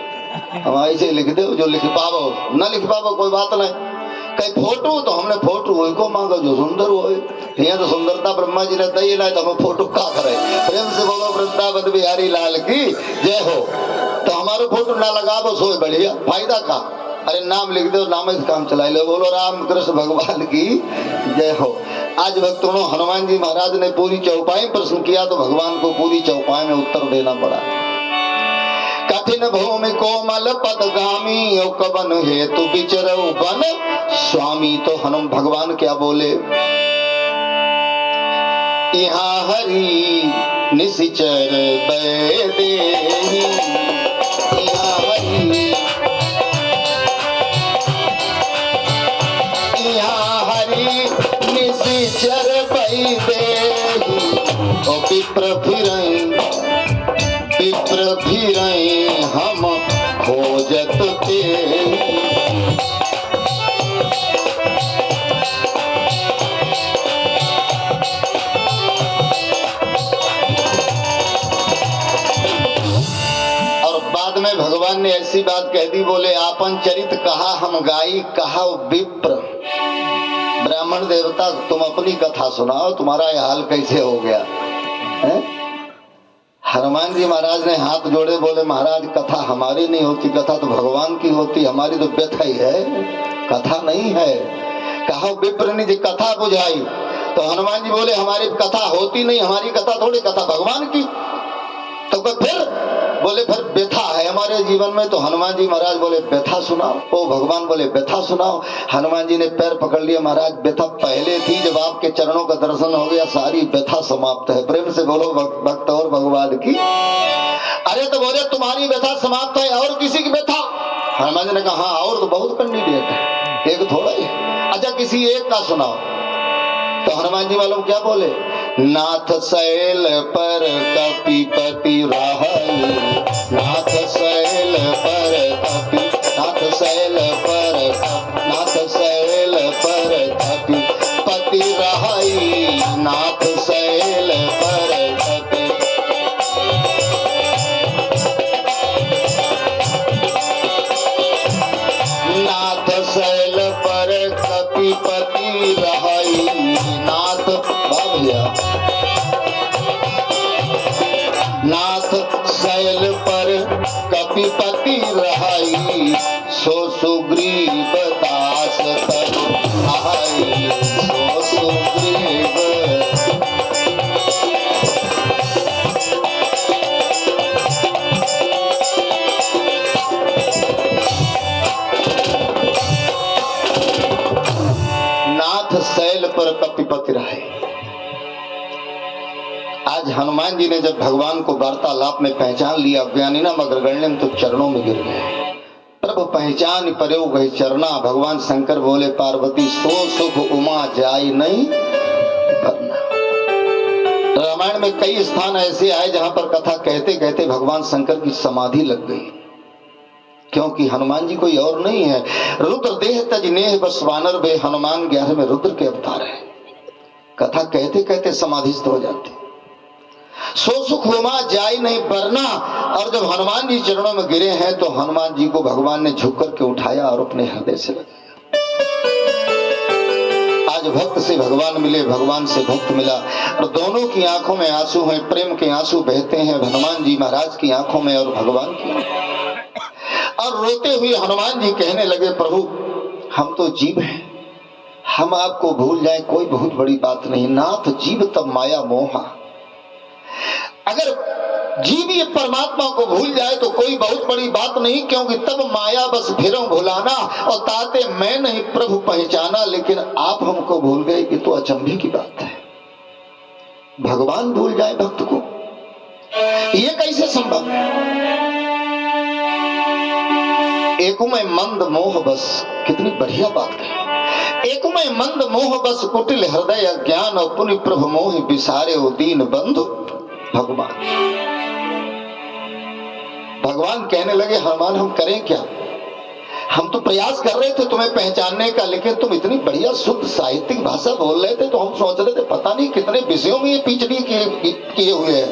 हम ऐसे लिख दे जो लिख पावो न लिख पावो कोई बात नहीं। कहीं फोटो तो हमने फोटो वही को मांगो जो सुंदर हो, यहाँ तो सुंदरता ब्रह्मा जी ने दई ना, तो हमें फोटो का करे। प्रेम से बोलो वृंदावन बिहारी लाल की जय हो। तो हमारे फोटो ना लगाओ सोए बढ़िया फायदा का, अरे नाम लिख दो नाम से काम चला लो, बोलो राम कृष्ण भगवान की जय हो। आज भक्तों हनुमान जी महाराज ने पूरी चौपाई प्रश्न किया तो भगवान को पूरी चौपाई में उत्तर देना पड़ा। कठिन भूमि कोमल पदगामी कवन हेतु विचरऊ बन स्वामी। तो हनुमान भगवान क्या बोले, यहाँ हरि निशिचर बैदेही, यहाँ हरि, यहाँ हरि निशिचर बैदेही। ओ विप्र फिरई हम खोजत ते। में भगवान ने ऐसी बात कह दी, बोले आपन चरित कहा हम गाई, कहा विप्र ब्राह्मण देवता तुम अपनी कथा सुनाओ, तुम्हारा यह हाल कैसे हो गया है? हनुमान जी महाराज ने हाथ जोड़े, बोले महाराज कथा हमारी नहीं होती, कथा तो भगवान की होती, हमारी तो व्यथा ही है, कथा नहीं है। कहा विप्र ने जी कथा बुझाई, तो हनुमान जी बोले हमारी कथा होती नहीं, हमारी कथा थोड़ी, कथा भगवान की। तो फिर बोले फिर व्यथा है हमारे जीवन में, तो हनुमान जी महाराज बोले व्यथा सुनाओ। ओ भगवान बोले व्यथा सुनाओ। हनुमान जी ने पैर पकड़ लिया, महाराज व्यथा पहले थी, जब आपके चरणों का दर्शन हो गया सारी व्यथा समाप्त है। प्रेम से बोलो भक्त और भगवान की। अरे तो बोले तुम्हारी व्यथा समाप्त है, और किसी की व्यथा? हनुमान जी ने कहा हाँ और तो बहुत कैंडिडेट है, एक थोड़ा ही। अच्छा किसी एक का सुनाओ। तो हनुमान जी मालूम क्या बोले, नाथ शैल पर कपिपति रहई, नाथ शैल पर नाथ शैल पर नाथ शैल पर कपिपति रहई, नाथ शैल पर नाथ शैल पर कपिपति रहई, नाथ भैया नाथ शैल पर कपिपति रहई, सो सुग्रीव दास तब आई, सो सुग्रीव। नाथ शैल पर कपिपति रहे। आज हनुमान जी ने जब भगवान को वार्तालाप में पहचान लिया, ज्ञानी न मग्रगण्य तो चरणों में गिर गए। प्रभु पहचान पर्यो गए चरना। भगवान शंकर बोले पार्वती सो सुख उमा जाई नहीं भरना। रामायण में कई स्थान ऐसे आए जहां पर कथा कहते कहते भगवान शंकर की समाधि लग गई, क्योंकि हनुमान जी कोई और नहीं है। रुद्र देह तज नेह बस वानर भे, हनुमान 11 में रुद्र के अवतार है। कथा कहते कहते समाधिस्थ हो जाते। सो सुख उमा जाई नहीं बरना। और जब हनुमान जी चरणों में गिरे हैं तो हनुमान जी को भगवान ने झुक करके उठाया और अपने हृदय से लगाया। आज भक्त से भगवान मिले, भगवान से भक्त मिला, और दोनों की आंखों में आंसू हैं, प्रेम के आंसू बहते हैं हनुमान जी महाराज की आंखों में और भगवान की। और रोते हुए हनुमान जी कहने लगे प्रभु हम तो जीव हैं, हम आपको भूल जाएं कोई बहुत बड़ी बात नहीं। नाथ जीव तब माया मोहा। अगर जीव ये परमात्मा को भूल जाए तो कोई बहुत बड़ी बात नहीं, क्योंकि तब माया बस फिरों भुलाना, और ताते मैं नहीं प्रभु पहचाना, लेकिन आप हमको भूल गए कि तो अचंभे की बात है। भगवान भूल जाए भक्त को, ये कैसे संभव है? एकुमय मंद मोह बस, कितनी बढ़िया बात है। एकुमय मंद मोह बस, कुटिल हृदय अज्ञान, और पुनि प्रभु मोहि बिसारे ओ दीन बंधु भगवान। भगवान कहने लगे हनुमान हम करें क्या? हम तो प्रयास कर रहे थे तुम्हें पहचानने का, लेकिन तुम इतनी बढ़िया शुद्ध साहित्यिक भाषा बोल रहे थे तो हम सोच रहे थे पता नहीं कितने विषयों में ये पीएचडी किए हुए हैं।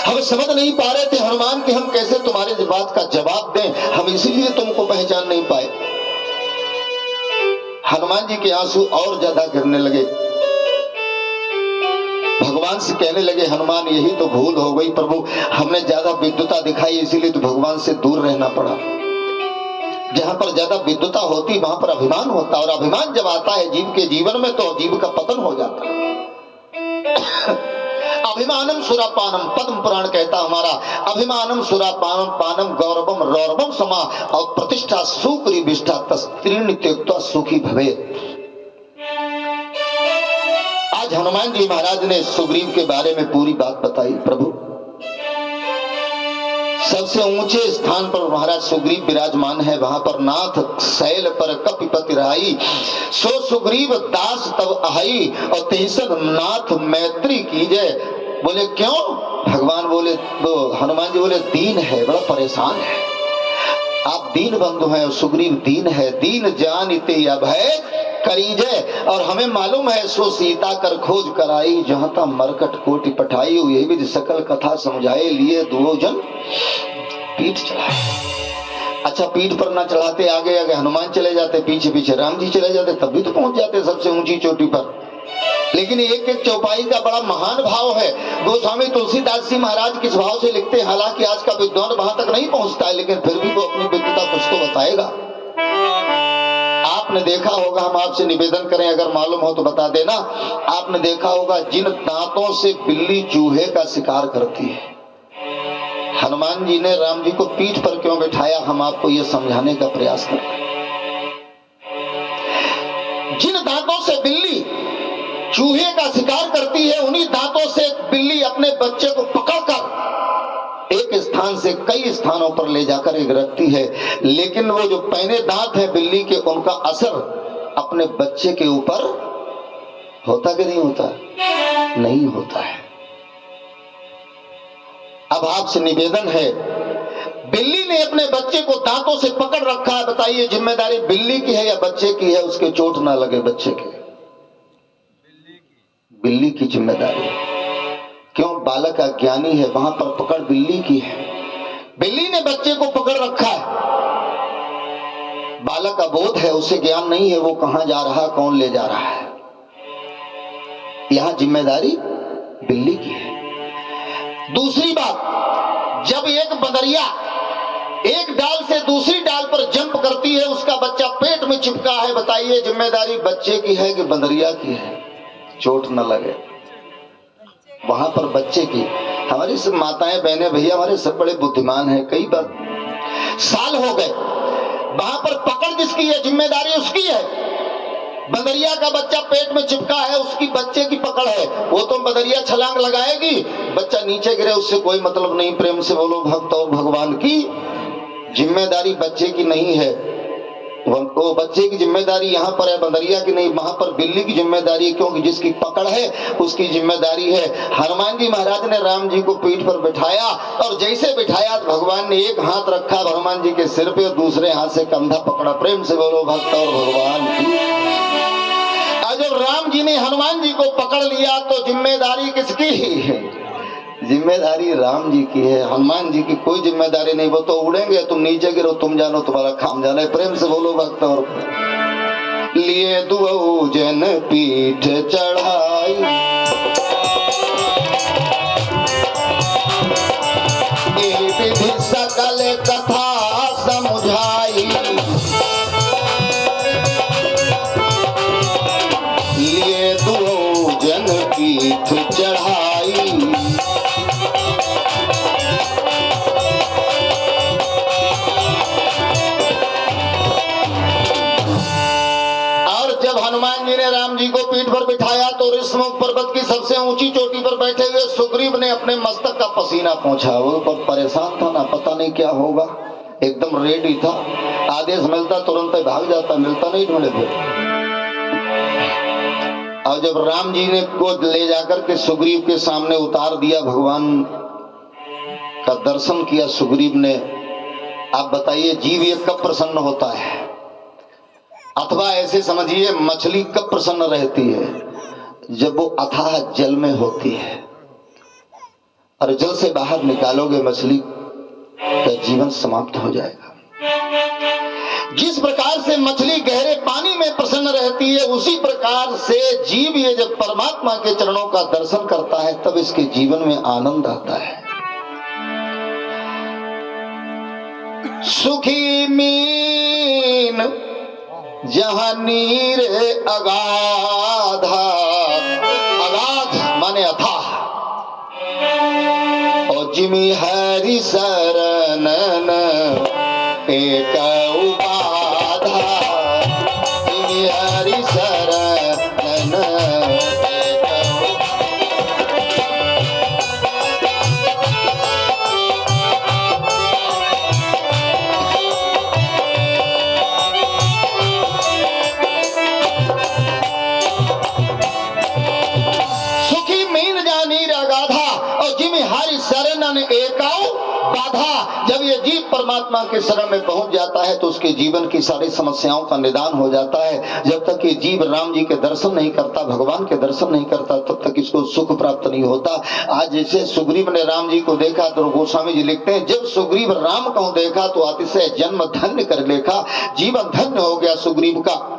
हम समझ नहीं पा रहे थे हनुमान कि हम कैसे तुम्हारे बात का जवाब दें, हम इसीलिए तुमको पहचान नहीं पाए। हनुमान जी के आंसू और ज्यादा गिरने लगे। भगवान से कहने लगे हनुमान यही तो भूल हो गई प्रभु, हमने ज्यादा विद्वता दिखाई इसीलिए तो भगवान से दूर रहना पड़ा। जहां पर ज्यादा विद्वता होती वहां पर अभिमान होता, और अभिमान जब आता है जीव के जीवन में तो जीव का पतन हो जाता है। अभिमानम सुरापानम, पद्म पुराण कहता हमारा, अभिमानम सुरापानम पानम गौरवम रौरवम समा, और प्रतिष्ठा सुकरी विष्ठा तस्त्रीण त्यक्त्वा सुखी भवेत्। आज आज हनुमान जी महाराज ने सुग्रीव के बारे में पूरी बात बताई। प्रभु सबसे ऊंचे स्थान पर महाराज सुग्रीव विराजमान है, वहां पर नाथ शैल पर कपिपति रहाई, सो सुग्रीव दास तब आहाई, और तेसन नाथ मैत्री कीजय। बोले क्यों? भगवान बोले, वो हनुमान जी बोले दीन है, बड़ा परेशान है। आप दीन बंधु हैं और सुग्रीव दीन है। दीन जानिते अभय करीजय, और हमें मालूम है सो सीता कर खोज कराई, जहां ता मरकट कोटि पठाई, यही विधि सकल कथा समझाए, लिए दुओ जन पीठ चढ़ाए। अच्छा, पीठ पर ना चढ़ाते आगे आगे हनुमान चले जाते, पीछे पीछे राम जी चले जाते, तब भी तो पहुंच जाते सबसे ऊंची चोटी पर। लेकिन एक एक चौपाई का बड़ा महान भाव है। गोस्वामी तुलसीदास जी महाराज किस भाव से लिखते हैं, हालांकि आज का विद्वान वहां तक नहीं पहुंचता है, लेकिन फिर भी वो अपनी विद्वता कुछ तो बताएगा। आपने देखा होगा, हम आपसे निवेदन करें, अगर मालूम हो तो बता देना। आपने देखा होगा जिन दांतों से बिल्ली चूहे का शिकार करती है, हनुमान जी ने राम जी को पीठ पर क्यों बिठाया, हम आपको यह समझाने का प्रयास करते हैं। जिन दांतों से बिल्ली चूहे का शिकार करती है, उन्हीं दांतों से बिल्ली अपने बच्चे को पकड़कर एक स्थान से कई स्थानों पर ले जाकर एक रखती है। लेकिन वो जो पहने दांत है बिल्ली के, उनका असर अपने बच्चे के ऊपर होता कि नहीं होता? नहीं होता है। अब आपसे निवेदन है, बिल्ली ने अपने बच्चे को दांतों से पकड़ रखा है, बताइए जिम्मेदारी बिल्ली की है या बच्चे की है? उसके चोट ना लगे बच्चे के, बिल्ली की जिम्मेदारी है। क्यों? बालक अज्ञानी है, वहां पर पकड़ बिल्ली की है। बिल्ली ने बच्चे को पकड़ रखा है, बालक अबोध है, उसे ज्ञान नहीं है वो कहां जा रहा, कौन ले जा रहा है। यहां जिम्मेदारी बिल्ली की है। दूसरी बात, जब एक बंदरिया एक डाल से दूसरी डाल पर जंप करती है, उसका बच्चा पेट में चिपका है, बताइए जिम्मेदारी बच्चे की है कि बंदरिया की है? चोट न लगे वहां पर बच्चे की। हमारी सब माताएं बहनें भैया हमारे सब बड़े बुद्धिमान हैं, कई बार साल हो गए, वहां पर पकड़ जिसकी है जिम्मेदारी उसकी है। बंदरिया का बच्चा पेट में चिपका है, उसकी बच्चे की पकड़ है। वो तो बंदरिया छलांग लगाएगी, बच्चा नीचे गिरे उससे कोई मतलब नहीं। प्रेम से बोलो भक्त और भगवान की जिम्मेदारी बच्चे की नहीं है। वो बच्चे की जिम्मेदारी यहाँ पर है, बंदरिया की नहीं। वहां पर बिल्ली की जिम्मेदारी है, क्योंकि जिसकी पकड़ है उसकी जिम्मेदारी है। हनुमान जी महाराज ने राम जी को पीठ पर बिठाया, और जैसे बिठाया तो भगवान ने एक हाथ रखा हनुमान जी के सिर पे और दूसरे हाथ से कंधा पकड़ा। प्रेम से बोलो भक्त और भगवान की। जब राम जी ने हनुमान जी को पकड़ लिया तो जिम्मेदारी किसकी है? जिम्मेदारी राम जी की है, हनुमान जी की कोई जिम्मेदारी नहीं। वो तो उड़ेंगे, तुम नीचे गिरो, तुम जानो तुम्हारा काम जाना है। प्रेम से बोलो भक्त और लिए दुओ जन पीठ चढ़ाई, विधि सकल कथा समझाई, लिए दुओ जन पीठ चढ़ाई। हनुमान जी ने राम जी को पीठ पर बिठाया तो ऋषमुख पर्वत की सबसे ऊंची चोटी पर बैठे हुए सुग्रीव ने अपने मस्तक का पसीना पोंछा। वो पर परेशान था ना, पता नहीं क्या होगा, एकदम रेडी था। आदेश मिलता तुरंत भाग जाता, मिलता नहीं ढूंढे फिर। और जब राम जी ने को ले जाकर के सुग्रीव के सामने उतार दिया, भगवान का दर्शन किया सुग्रीव ने। आप बताइए जीव ये कब प्रसन्न होता है? अथवा ऐसे समझिए मछली कब प्रसन्न रहती है? जब वो अथाह जल में होती है, और जल से बाहर निकालोगे मछली का जीवन समाप्त हो जाएगा। जिस प्रकार से मछली गहरे पानी में प्रसन्न रहती है, उसी प्रकार से जीव ये जब परमात्मा के चरणों का दर्शन करता है तब इसके जीवन में आनंद आता है। सुखी मीन जहां नीर अगाधा, अगाध माने अथाह, और जिमी हरि शरणन एक उबाधा, जिमी हरि शरणन एक राधा जब ये जीव परमात्मा के शरण में पहुंच जाता है तो उसके जीवन की सारी समस्याओं का निदान हो जाता है। जब तक ये जीव राम जी के दर्शन नहीं करता, भगवान के दर्शन नहीं करता, तब तक इसको सुख प्राप्त नहीं होता। आज जैसे सुग्रीव ने राम जी को देखा तो गोस्वामी जी लिखते हैं, जब सुग्रीव राम को देखा तो अतिशय जन्म धन्य कर लेखा, जीवन धन्य हो गया सुग्रीव का।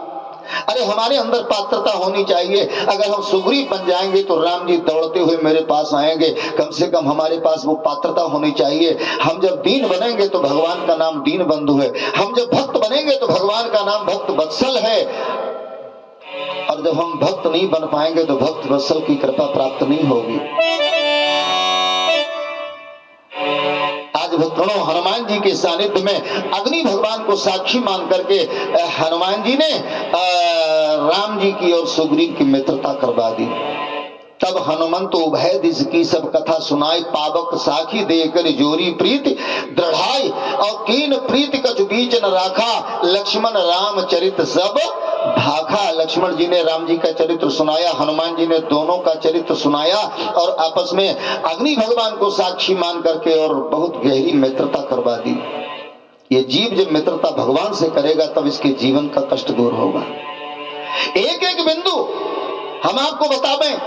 अरे हमारे अंदर पात्रता होनी चाहिए। अगर हम सुग्रीव बन जाएंगे तो राम जी दौड़ते हुए मेरे पास आएंगे। कम से कम हमारे पास वो पात्रता होनी चाहिए। हम जब दीन बनेंगे तो भगवान का नाम दीन बंधु है, हम जब भक्त बनेंगे तो भगवान का नाम भक्त वत्सल है। और जब हम भक्त नहीं बन पाएंगे तो भक्त वत्सल की कृपा प्राप्त नहीं होगी। आज भक्तों, हनुमान जी के सानिध्य में अग्नि भगवान को साक्षी मान करके हनुमान जी ने राम जी की और सुग्रीव की मित्रता करवा दी। तब हनुमंत उभय दिश की सब कथा सुनाई, पावक साखी देकर जोरी प्रीति दृढ़ाई, और कीन प्रीति कछु बीच न राखा, लक्ष्मण राम चरित सब भाखा। लक्ष्मण जी ने राम जी का चरित्र सुनाया, हनुमान जी ने दोनों का चरित्र सुनाया और आपस में अग्नि भगवान को साक्षी मान करके और बहुत गहरी मित्रता करवा दी। ये जीव जब मित्रता भगवान से करेगा तब इसके जीवन का कष्ट दूर होगा। एक एक बिंदु हम आपको बतावें,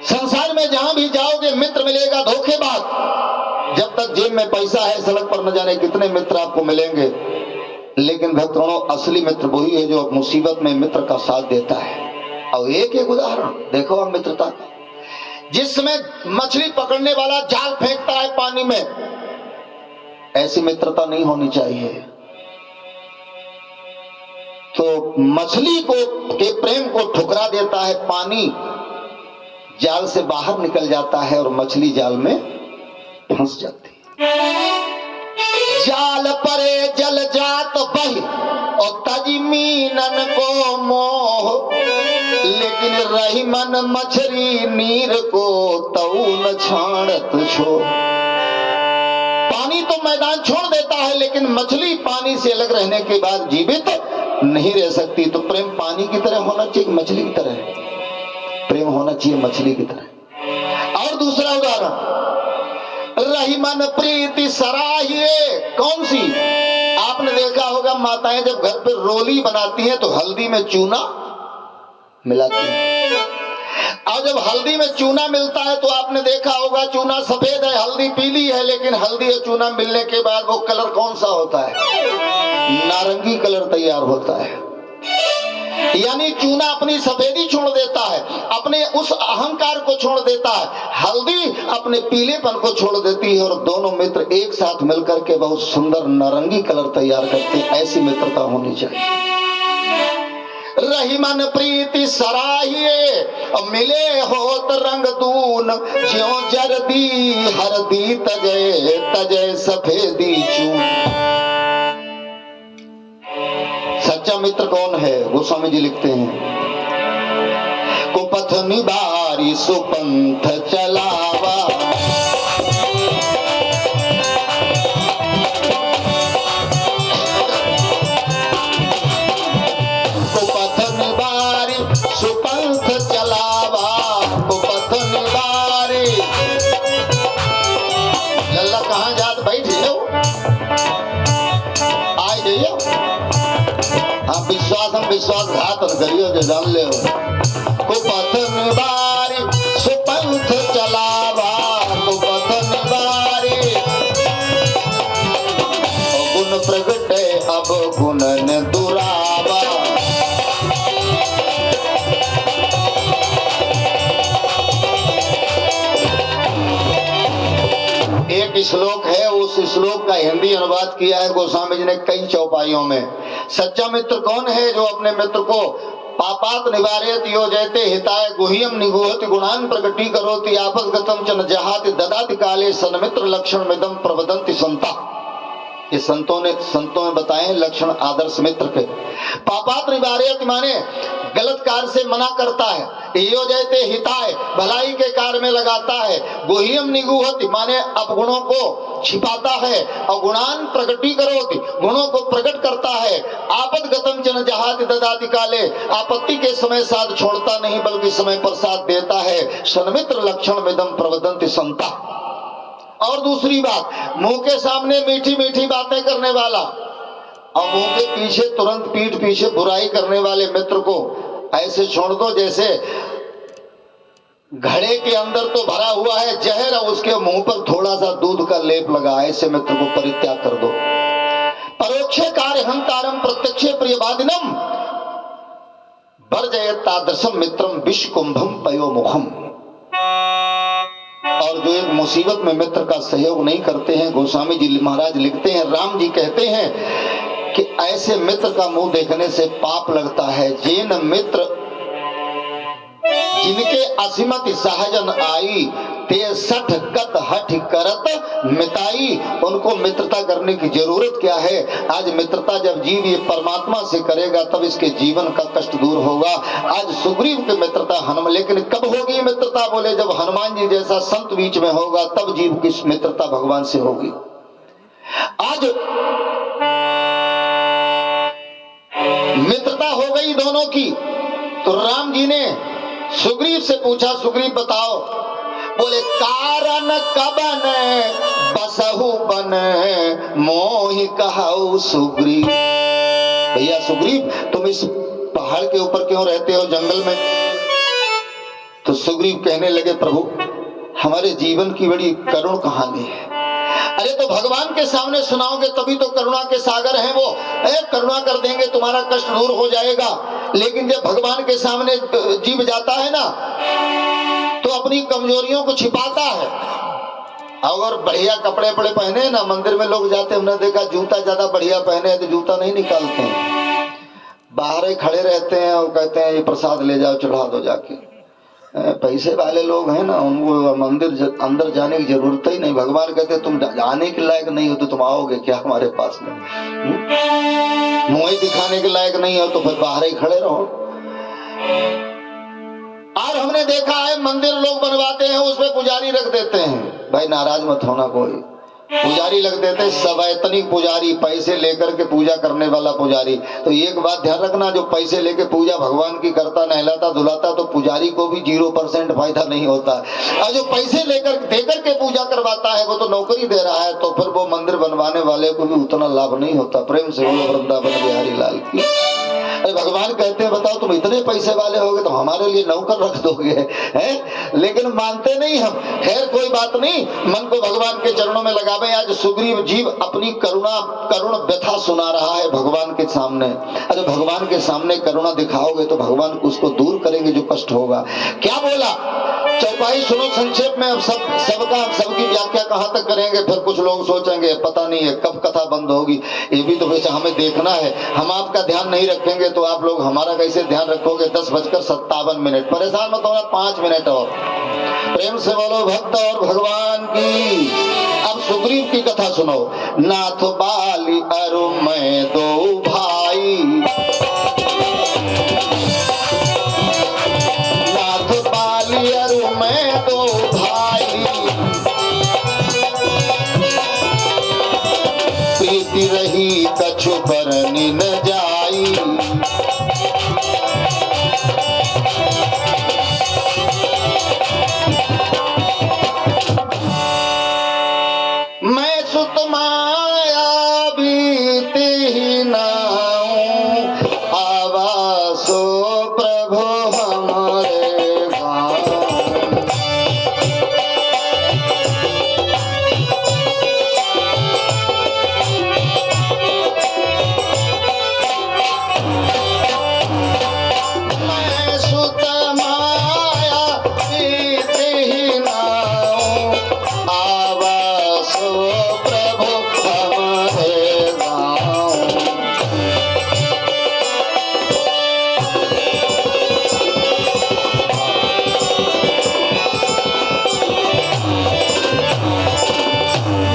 संसार में जहां भी जाओगे मित्र मिलेगा धोखेबाज। जब तक जेब में पैसा है सड़क पर न जाने कितने मित्र आपको मिलेंगे, लेकिन भक्तों असली मित्र वही है जो मुसीबत में मित्र का साथ देता है। और एक एक उदाहरण देखो आप मित्रता का, जिसमें मछली पकड़ने वाला जाल फेंकता है पानी में, ऐसी मित्रता नहीं होनी चाहिए। तो मछली को के प्रेम को ठुकरा देता है पानी, जाल से बाहर निकल जाता है और मछली जाल में फंस जाती है। जाल परे जल जात बही और तजी मीनन को मोह, लेकिन रही मन मछली नीर को तऊ न छाड़त छो। पानी तो मैदान छोड़ देता है, लेकिन मछली पानी से अलग रहने के बाद जीवित नहीं रह सकती। तो प्रेम पानी की तरह होना चाहिए, मछली की तरह प्रेम होना चाहिए, मछली की तरह। और दूसरा उदाहरण, रही मन प्रीति सराहिए। कौन सी? आपने देखा होगा माताएं जब घर पे रोली बनाती हैं तो हल्दी में चूना मिलाती हैं, और जब हल्दी में चूना मिलता है तो आपने देखा होगा चूना सफेद है, हल्दी पीली है, लेकिन हल्दी और चूना मिलने के बाद वो कलर कौन सा होता है? नारंगी कलर तैयार होता है। यानी चूना अपनी सफेदी छोड़ देता है, अपने उस अहंकार को छोड़ देता है, हल्दी अपने पीलेपन को छोड़ देती है, और दोनों मित्र एक साथ मिलकर के बहुत सुंदर नारंगी कलर तैयार करते हैं। ऐसी मित्रता होनी चाहिए। रही मन प्रीति सराहिए और मिले होत रंग दून, ज्यों जरदी हरदी तजय तजय सफेदी चून। सच्चा मित्र कौन है? गोस्वामी जी लिखते हैं, कुपथ निबारी सुपंथ चलावा, कुपथ निबारी सुपंथ चलावा, कुपथ निबारी। लल्ला कहाँ जात बैठ जाओ, आ जाइए। हाँ, विश्वास हम विश्वासघात न करियो जो जान ले। कुपथ निबारी सुपंथ चलावा, कुपथ निबारी। गुण प्रगटे अब गुणन दुरावा। एक श्लोक है, उस श्लोक का हिंदी अनुवाद किया है गोस्वामी जी ने कई चौपाइयों में। सच्चा मित्र कौन है? जो अपने मित्र को पापात निवारयति योजयते हिताय गुह्यम निगूहति गुणान प्रकटी करोति आपदगतम च न जहाति ददाति काले सन्मित्र लक्षण मिदम प्रवदन्ति संता। ये संतों ने बताए लक्षण आदर्श मित्र के। पापात निवारयति माने गलत कार्य से मना करता है, योजयते हिताय भलाई के कार्य में लगाता है, गुह्यम निगूहति माने अपगुणों को छिपाता है, और गुणान प्रकटी करोति गुणों को प्रकट करता है, आपदगतम च न जहाति ददाति काले आपत्ति के समय साथ छोड़ता नहीं बल्कि समय पर साथ देता है, सन्मित्र लक्षण मिदम प्रवदन्ति संता। और दूसरी बात, मुंह के सामने मीठी मीठी बातें करने वाला और मुंह के पीछे तुरंत पीठ पीछे बुराई करने वाले मित्र को ऐसे छोड़ दो जैसे घड़े के अंदर तो भरा हुआ है जहर और उसके मुंह पर थोड़ा सा दूध का लेप लगा। ऐसे मित्र को परित्याग कर दो। परोक्षे कार्य हंतारम प्रत्यक्षे प्रियवादिनम वर्जयेत् तादृशम मित्रम विष कुंभम पयोमुखम। और जो एक मुसीबत में मित्र का सहयोग नहीं करते हैं, गोस्वामी जी महाराज लिखते हैं, राम जी कहते हैं कि ऐसे मित्र का मुंह देखने से पाप लगता है। जिन मित्र जिनके असीमत सहजन आई ते सठ कत हठ करत मिताई, उनको मित्रता करने की जरूरत क्या है। आज मित्रता जब जीव ये परमात्मा से करेगा तब इसके जीवन का कष्ट दूर होगा। आज सुग्रीव की मित्रता हनुमान, लेकिन कब होगी मित्रता, बोले जब हनुमान जी जैसा संत बीच में होगा तब जीव की मित्रता भगवान से होगी। आज मित्रता हो गई दोनों की, तो राम जी ने सुग्रीव से पूछा, सुग्रीव बताओ, बोले कारण कबन बसहु बन मोहि कहु सुग्रीव। भैया सुग्रीव तुम इस पहाड़ के ऊपर क्यों रहते हो, जंगल में? तो सुग्रीव कहने लगे, प्रभु हमारे जीवन की बड़ी करुण कहानी है। अरे तो भगवान के सामने सुनाओगे तभी तो, करुणा के सागर हैं वो, करुणा कर देंगे तुम्हारा कष्ट दूर हो जाएगा। लेकिन जब भगवान के सामने जीव जाता है ना तो अपनी कमजोरियों को छिपाता है। अगर बढ़िया कपड़े पड़े पहने ना, मंदिर में लोग जाते हमने देखा जूता ज्यादा बढ़िया पहने हैं तो जूता नहीं निकालते हैं, बाहर ही खड़े रहते हैं और कहते हैं ये प्रसाद ले जाओ चढ़ा दो जाके। पैसे वाले लोग हैं ना, उनको मंदिर अंदर जाने की जरूरत ही नहीं। भगवान कहते तुम जाने के लायक नहीं हो तो तुम आओगे क्या हमारे पास में? मुंह ही दिखाने के लायक नहीं हो तो फिर बाहर ही खड़े रहो। और हमने देखा है मंदिर लोग बनवाते हैं उसमें पुजारी रख देते हैं, भाई नाराज मत होना, कोई पुजारी लग देते हैं सवैतनिक पुजारी, पैसे लेकर के पूजा करने वाला पुजारी। तो एक बात ध्यान रखना, जो पैसे लेके पूजा भगवान की करता, नहलाता धुलाता, तो पुजारी को भी 0% फायदा नहीं होता। और जो पैसे लेकर देकर के पूजा करवाता है वो तो नौकरी दे रहा है, तो फिर वो मंदिर बनवाने वाले को भी उतना लाभ नहीं होता। प्रेम से बोलो वृंदावन बिहारी लाल की। अरे भगवान कहते हैं बताओ तुम इतने पैसे वाले होगे तो हमारे लिए नौकर रख दोगे, हैं? लेकिन मानते नहीं हम। खैर कोई बात नहीं, मन को भगवान के चरणों में लगावे। आज सुग्रीव जीव अपनी करुण व्यथा सुना रहा है भगवान के सामने। अरे भगवान के सामने करुणा दिखाओगे तो भगवान उसको दूर करेंगे जो कष्ट होगा। क्या बोला चौपाई सुनो संक्षेप में। अब सबकी व्याख्या कहाँ तक करेंगे, फिर कुछ लोग सोचेंगे पता नहीं है कब कथा बंद होगी। ये भी तो वैसे हमें देखना है, हम आपका ध्यान नहीं रखेंगे तो आप लोग हमारा कैसे ध्यान रखोगे। 10:57 परेशान मत होना, 5 मिनट और। प्रेम से बोलो भक्त और भगवान की। अब सुग्रीव की कथा सुनो। नाथ बाली अरु मैं दो भाई, नाथ बाली अरु मैं दो भाई, प्रीति रही कछु बरनी न जाई, मैं सुत माया बीती ही नाऊं, आवासो प्रभु हमारे गाँव। मैं सुत माया बीती ही नाऊं, आवासो प्रभु हमारे गाँव।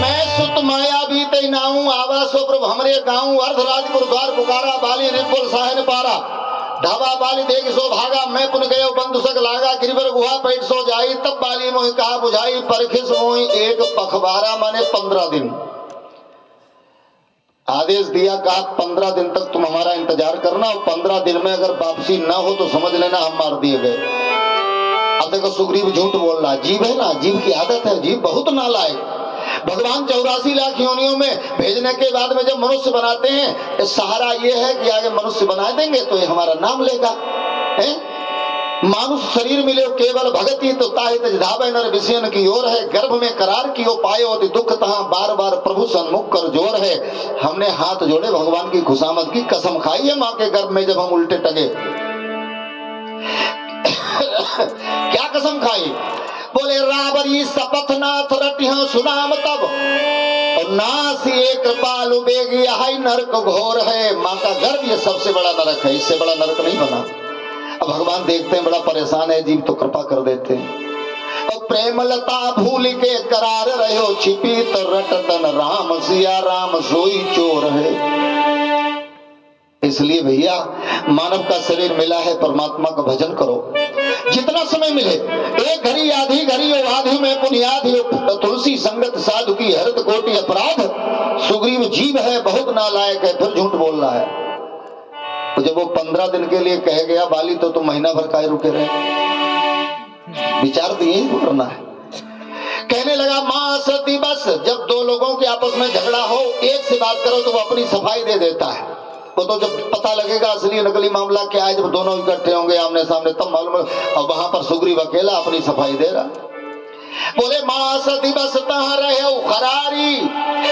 मैं सुत माया बीते नाऊं, आवासो प्रभु हमरे गाँव। अर्धराजपुर द्वार पुकारा, बाली रिपुल साहन पारा, ढाबा बाली देख सो भागा, मैं पुन गयो बंधु सक लागा, गिरिवर गुहा पैठ सो जाई, तब बाली मोहि कहा बुझाई, परखिस मोहि एक पखबारा, माने 15 दिन। आदेश दिया, कहा 15 दिन तक तुम हमारा इंतजार करना और 15 दिन में अगर वापसी ना हो तो समझ लेना हम मार दिए गए। अब देखो सुग्रीव झूठ बोल रहा, जीव है ना, जीव की आदत है, जीव बहुत नालायक। भगवान 84 लाख योनियों में भेजने के बाद में जब मनुष्य बनाते हैं, सहारा ये है कि आगे मनुष्य बना देंगे तो ये हमारा नाम लेगा। मानुष शरीर मिले केवल भगति तो ताहि तज धावे नर विषयन की ओर है। गर्भ में करार की ओ पाए होती दुख तहां बार बार प्रभु सन्मुख कर जोर है। हमने हाथ जोड़े भगवान की खुशामद की कसम खाई है मां के गर्भ में जब हम उल्टे टंगे। क्या कसम खाई? बोले रावरी शपथ नाथ रटिहा सुनाम तब और नासिए कृपालु बेगी हाय नरक घोर है। मां का गर्भ ये सबसे बड़ा नरक है, इससे बड़ा नरक नहीं बना। अब भगवान देखते हैं बड़ा परेशान है जीव तो कृपा कर देते हैं। और प्रेमलता भूल के करार रहो छिपी तो रटतन राम सिया राम सोई चोर है। इसलिए भैया मानव का शरीर मिला है, परमात्मा का भजन करो जितना समय मिले। एक घड़ी आधी घड़ी और आधी में पुनियाधी तुलसी संगत साधु की हरत कोटि अपराध। सुग्रीव जीव है बहुत नालायक है, फिर झूठ बोल रहा है। तो जब वो 15 दिन के लिए कह गया बाली तो तुम महीना भर काहे रुके रहे? विचार तो यही करना है। कहने लगा मां सती बस जब दो लोगों के आपस में झगड़ा हो एक से बात करो तो वो अपनी सफाई दे देता है। वो तो जब पता लगेगा असली नकली मामला क्या है, जब दोनों इकट्ठे होंगे आमने सामने तब मालूम। और वहां पर सुग्रीव अकेला अपनी सफाई दे रहा। बोले मां सती बस तहां रहे खरारी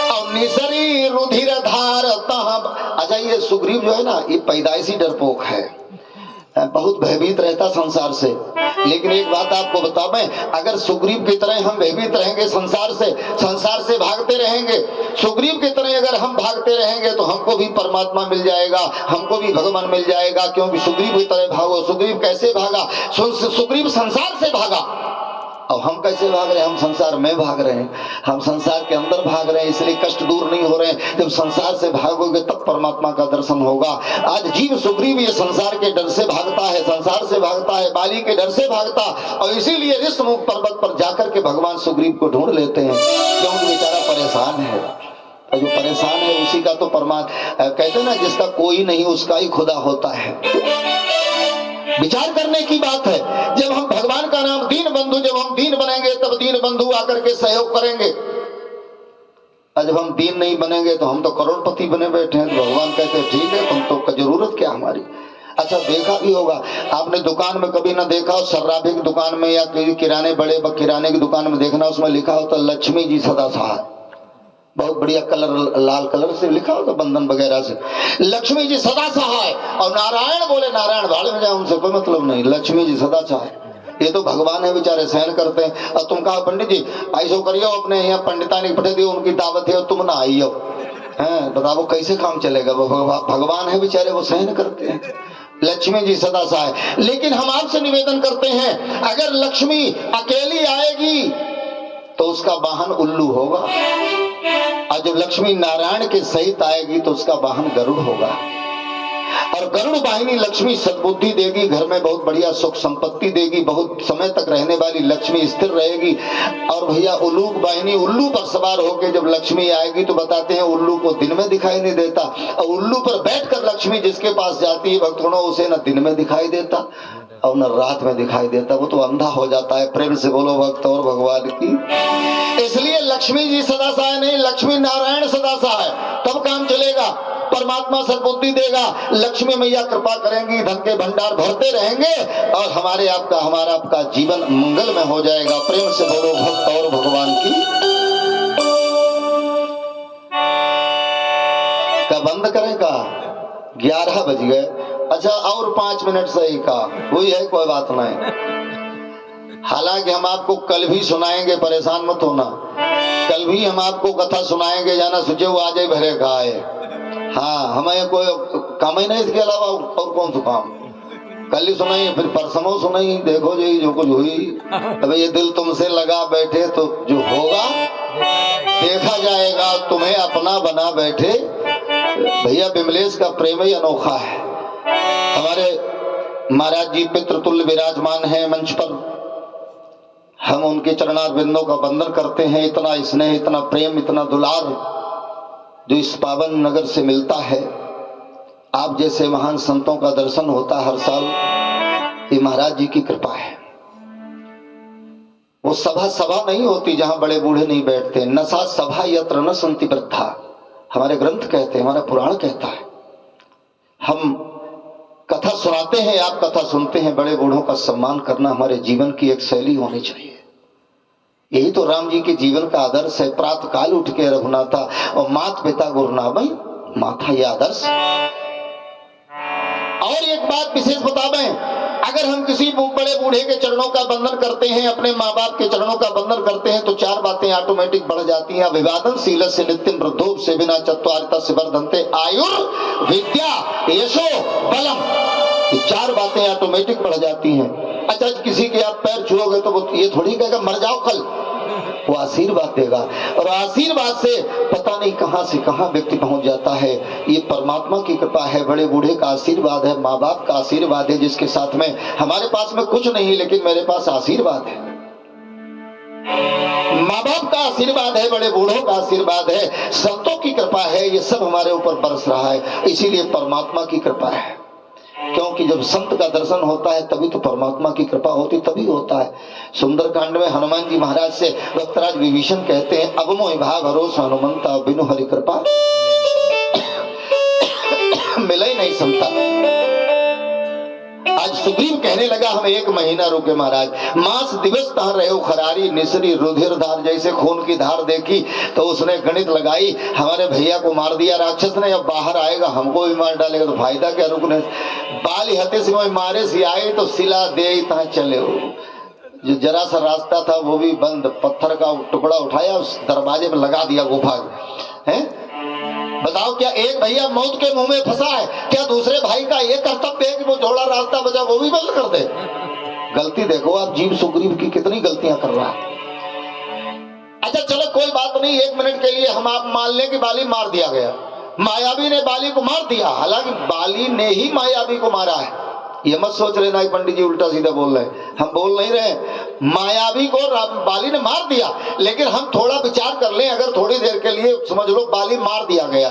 और निसरी रुधिर धार तहां। अच्छा ये सुग्रीव जो है ना ये पैदाइशी डरपोक है, बहुत भयभीत रहता संसार से। लेकिन एक बात आपको बता मैं, अगर सुग्रीव की तरह हम भयभीत रहेंगे संसार से भागते रहेंगे, सुग्रीव की तरह अगर हम भागते रहेंगे तो हमको भी परमात्मा मिल जाएगा, हमको भी भगवान मिल जाएगा। क्योंकि सुग्रीव की तरह भागो। सुग्रीव कैसे भागा? सुग्रीव संसार से भागा और हम कैसे भाग रहे हैं? हम संसार में भाग रहे हैं, हम संसार के अंदर भाग रहे हैं, इसलिए कष्ट दूर नहीं हो रहे हैं। जब संसार से भागोगे तब परमात्मा का दर्शन होगा। आज जीव सुग्रीव ये संसार के डर से भागता है, संसार से भागता है, बाली के डर से भागता, और इसीलिए ऋषमुख पर्वत पर जाकर के भगवान सुग्रीव को ढूंढ लेते हैं, क्योंकि बेचारा परेशान है। और जो परेशान है उसी का तो परमात्मा कहते हैं ना, जिसका कोई नहीं उसका ही खुदा होता है। विचार करने की बात है। जब हम भगवान का नाम दीन बंधु, जब हम दीन बनेंगे तब दीन बंधु आकर के सहयोग करेंगे। और जब हम दीन नहीं बनेंगे तो हम तो करोड़पति बने बैठे हैं। तो भगवान कहते हैं ठीक है तुम तो जरूरत क्या हमारी। अच्छा देखा भी होगा आपने, दुकान में कभी ना देखा हो, सर्राफी की दुकान में या किराने बड़े किराने की दुकान में देखना, उसमें लिखा होता लक्ष्मी जी सदा सहाय, बहुत बढ़िया कलर लाल कलर से लिखा होगा बंधन वगैरह से, लक्ष्मी जी सदा सहाय। और नारायण बोले नारायण भाड़े में जाए, उनसे कोई मतलब नहीं, लक्ष्मी जी सदा सहाय। ये तो भगवान है बेचारे सहन करते हैं। और तुम कहा पंडित जी ऐसो करियो, अपने यहाँ पंडिता ने पठे दियो, उनकी दावत है और तुम ना आइयो, हैं बताओ कैसे काम चलेगा? वो भगवान है बेचारे, वो सहन करते हैं। लक्ष्मी जी सदा सहाय। लेकिन हम आपसे निवेदन करते हैं अगर लक्ष्मी अकेली आएगी तो उसका वाहन उल्लू होगा, और जब लक्ष्मी नारायण के सहित आएगी तो उसका वाहन गरुड़ होगा। और गरुड़ वाहिनी लक्ष्मी सद्बुद्धि देगी, घर में बहुत बढ़िया सुख संपत्ति देगी, बहुत समय तक रहने वाली लक्ष्मी स्थिर रहेगी। और भैया उल्लू वाहिनी उल्लू पर सवार होकर जब लक्ष्मी आएगी तो बताते हैं उल्लू को दिन में दिखाई नहीं देता, और उल्लू पर बैठकर लक्ष्मी जिसके पास जाती है भक्तों उसे न दिन में दिखाई देता और न रात में दिखाई देता, वो तो अंधा हो जाता है। प्रेम से बोलो भक्त और भगवान की। इसलिए लक्ष्मी जी सदा सहाय नहीं, लक्ष्मी नारायण सदा सहाय, तब काम चलेगा। परमात्मा सद्बुद्धि देगा, लक्ष्मी मैया कृपा करेंगी, धन के भंडार भरते रहेंगे और हमारा आपका जीवन मंगल में हो जाएगा। प्रेम से बोलो भक्त और भगवान की। क्या बंद करेगा? 11 बज गए। अच्छा और 5 मिनट सही का वही है, कोई बात नहीं। हालांकि हम आपको कल भी सुनाएंगे, परेशान मत होना। कल भी हम आपको कथा सुनाएंगे, जाना सोचे वो आज ही भरे का है। हाँ हमें कोई काम ही नहीं, इसके अलावा और कौन सा काम। कल ही सुनाई, फिर परसों सुनाई, देखो जी जो कुछ हुई। अब ये दिल तुमसे लगा बैठे तो जो होगा देखा जाएगा, तुम्हें अपना बना बैठे। भैया विमलेश का प्रेम ही अनोखा है। हमारे महाराज जी पितृतुल्य विराजमान है मंच पर, हम उनके चरणारविंदों का वंदन करते हैं। इतना स्नेह, इतना प्रेम, इतना दुलार जो इस पावन नगर से मिलता है। आप जैसे महान संतों का दर्शन होता हर साल, ये महाराज जी की कृपा है। वो सभा सभा नहीं होती जहां बड़े बूढ़े नहीं बैठते। नसा सभा यत्र न संति वृद्धा, हमारे ग्रंथ कहते हैं, हमारा पुराण कहता है। हम कथा सुनाते हैं, आप कथा सुनते हैं, बड़े बूढ़ों का सम्मान करना हमारे जीवन की एक शैली होनी चाहिए। यही तो राम जी के जीवन का आदर्श है। प्रातः काल उठ के रघुनाथा और मात पिता गुरुनाभई माथा, ये आदर्श। और एक बात विशेष बता दें, अगर हम किसी बड़े बूढ़े के चरणों का वंदन करते हैं, अपने माँ बाप के चरणों का वंदन करते हैं, तो चार बातें ऑटोमेटिक बढ़ जाती हैं। अभिवादन शील से नित्यम वृद्धो से बिना चत्वारिता से वर्धन्ते आयुर विद्या यशो बलम, ये चार बातें ऑटोमेटिक बढ़ जाती हैं। अच्छा, किसी के आप पैर छुओगे तो वो ये थोड़ी कहेगा मर जाओ कल, वो आशीर्वाद देगा। और आशीर्वाद से पता नहीं कहां से कहां व्यक्ति पहुंच जाता है। ये परमात्मा की कृपा है, बड़े बूढ़े का आशीर्वाद है, माँ बाप का आशीर्वाद है, जिसके साथ में हमारे पास में कुछ नहीं लेकिन मेरे पास आशीर्वाद है। माँ बाप का आशीर्वाद है, बड़े बूढ़ों का आशीर्वाद है, संतों की कृपा है, ये सब हमारे ऊपर बरस रहा है। इसीलिए परमात्मा की कृपा है, क्योंकि जब संत का दर्शन होता है तभी तो परमात्मा की कृपा होती, तभी होता है। सुंदरकांड में हनुमान जी महाराज से भक्तराज विभीषण कहते हैं, अब मोहि भाग भरोसा हनुमंता बिनु हरि कृपा मिले नहीं समता। आज सुग्रीव कहने लगा हम 1 महीना रुके महाराज, मास दिवस तह रहे खरारी निसरी रुधिर धार, जैसे खून की धार देखी तो उसने गणित लगाई, हमारे भैया को मार दिया राक्षस ने, अब बाहर आएगा हमको भी मार डालेगा, तो फायदा क्या रुकने। बाली हते से मारे से आए तो सिला दे तह चले हो। जो जरा सा रास्ता था वो भी बंद, पत्थर का टुकड़ा उठाया उस दरवाजे में लगा दिया गुफा है। बताओ, क्या एक भैया मौत के मुंह में फंसा है, क्या दूसरे भाई का ये कर्तव्य है कि वो जोड़ा रास्ता बचा वो भी बंद कर दे। गलती देखो आप, जीव सुग्रीव की कितनी गलतियां कर रहा है। अच्छा चलो कोई बात नहीं, 1 मिनट के लिए हम आप मान लें कि बाली मार दिया गया, मायावी ने बाली को मार दिया, हालांकि बाली ने ही मायावी को मारा है। ये मत सोच लेना पंडित जी उल्टा सीधा बोल रहे हैं, हम बोल नहीं रहे। मायावी को बाली ने मार दिया, लेकिन हम थोड़ा विचार कर लें, अगर थोड़ी देर के लिए समझ लो बाली मार दिया गया,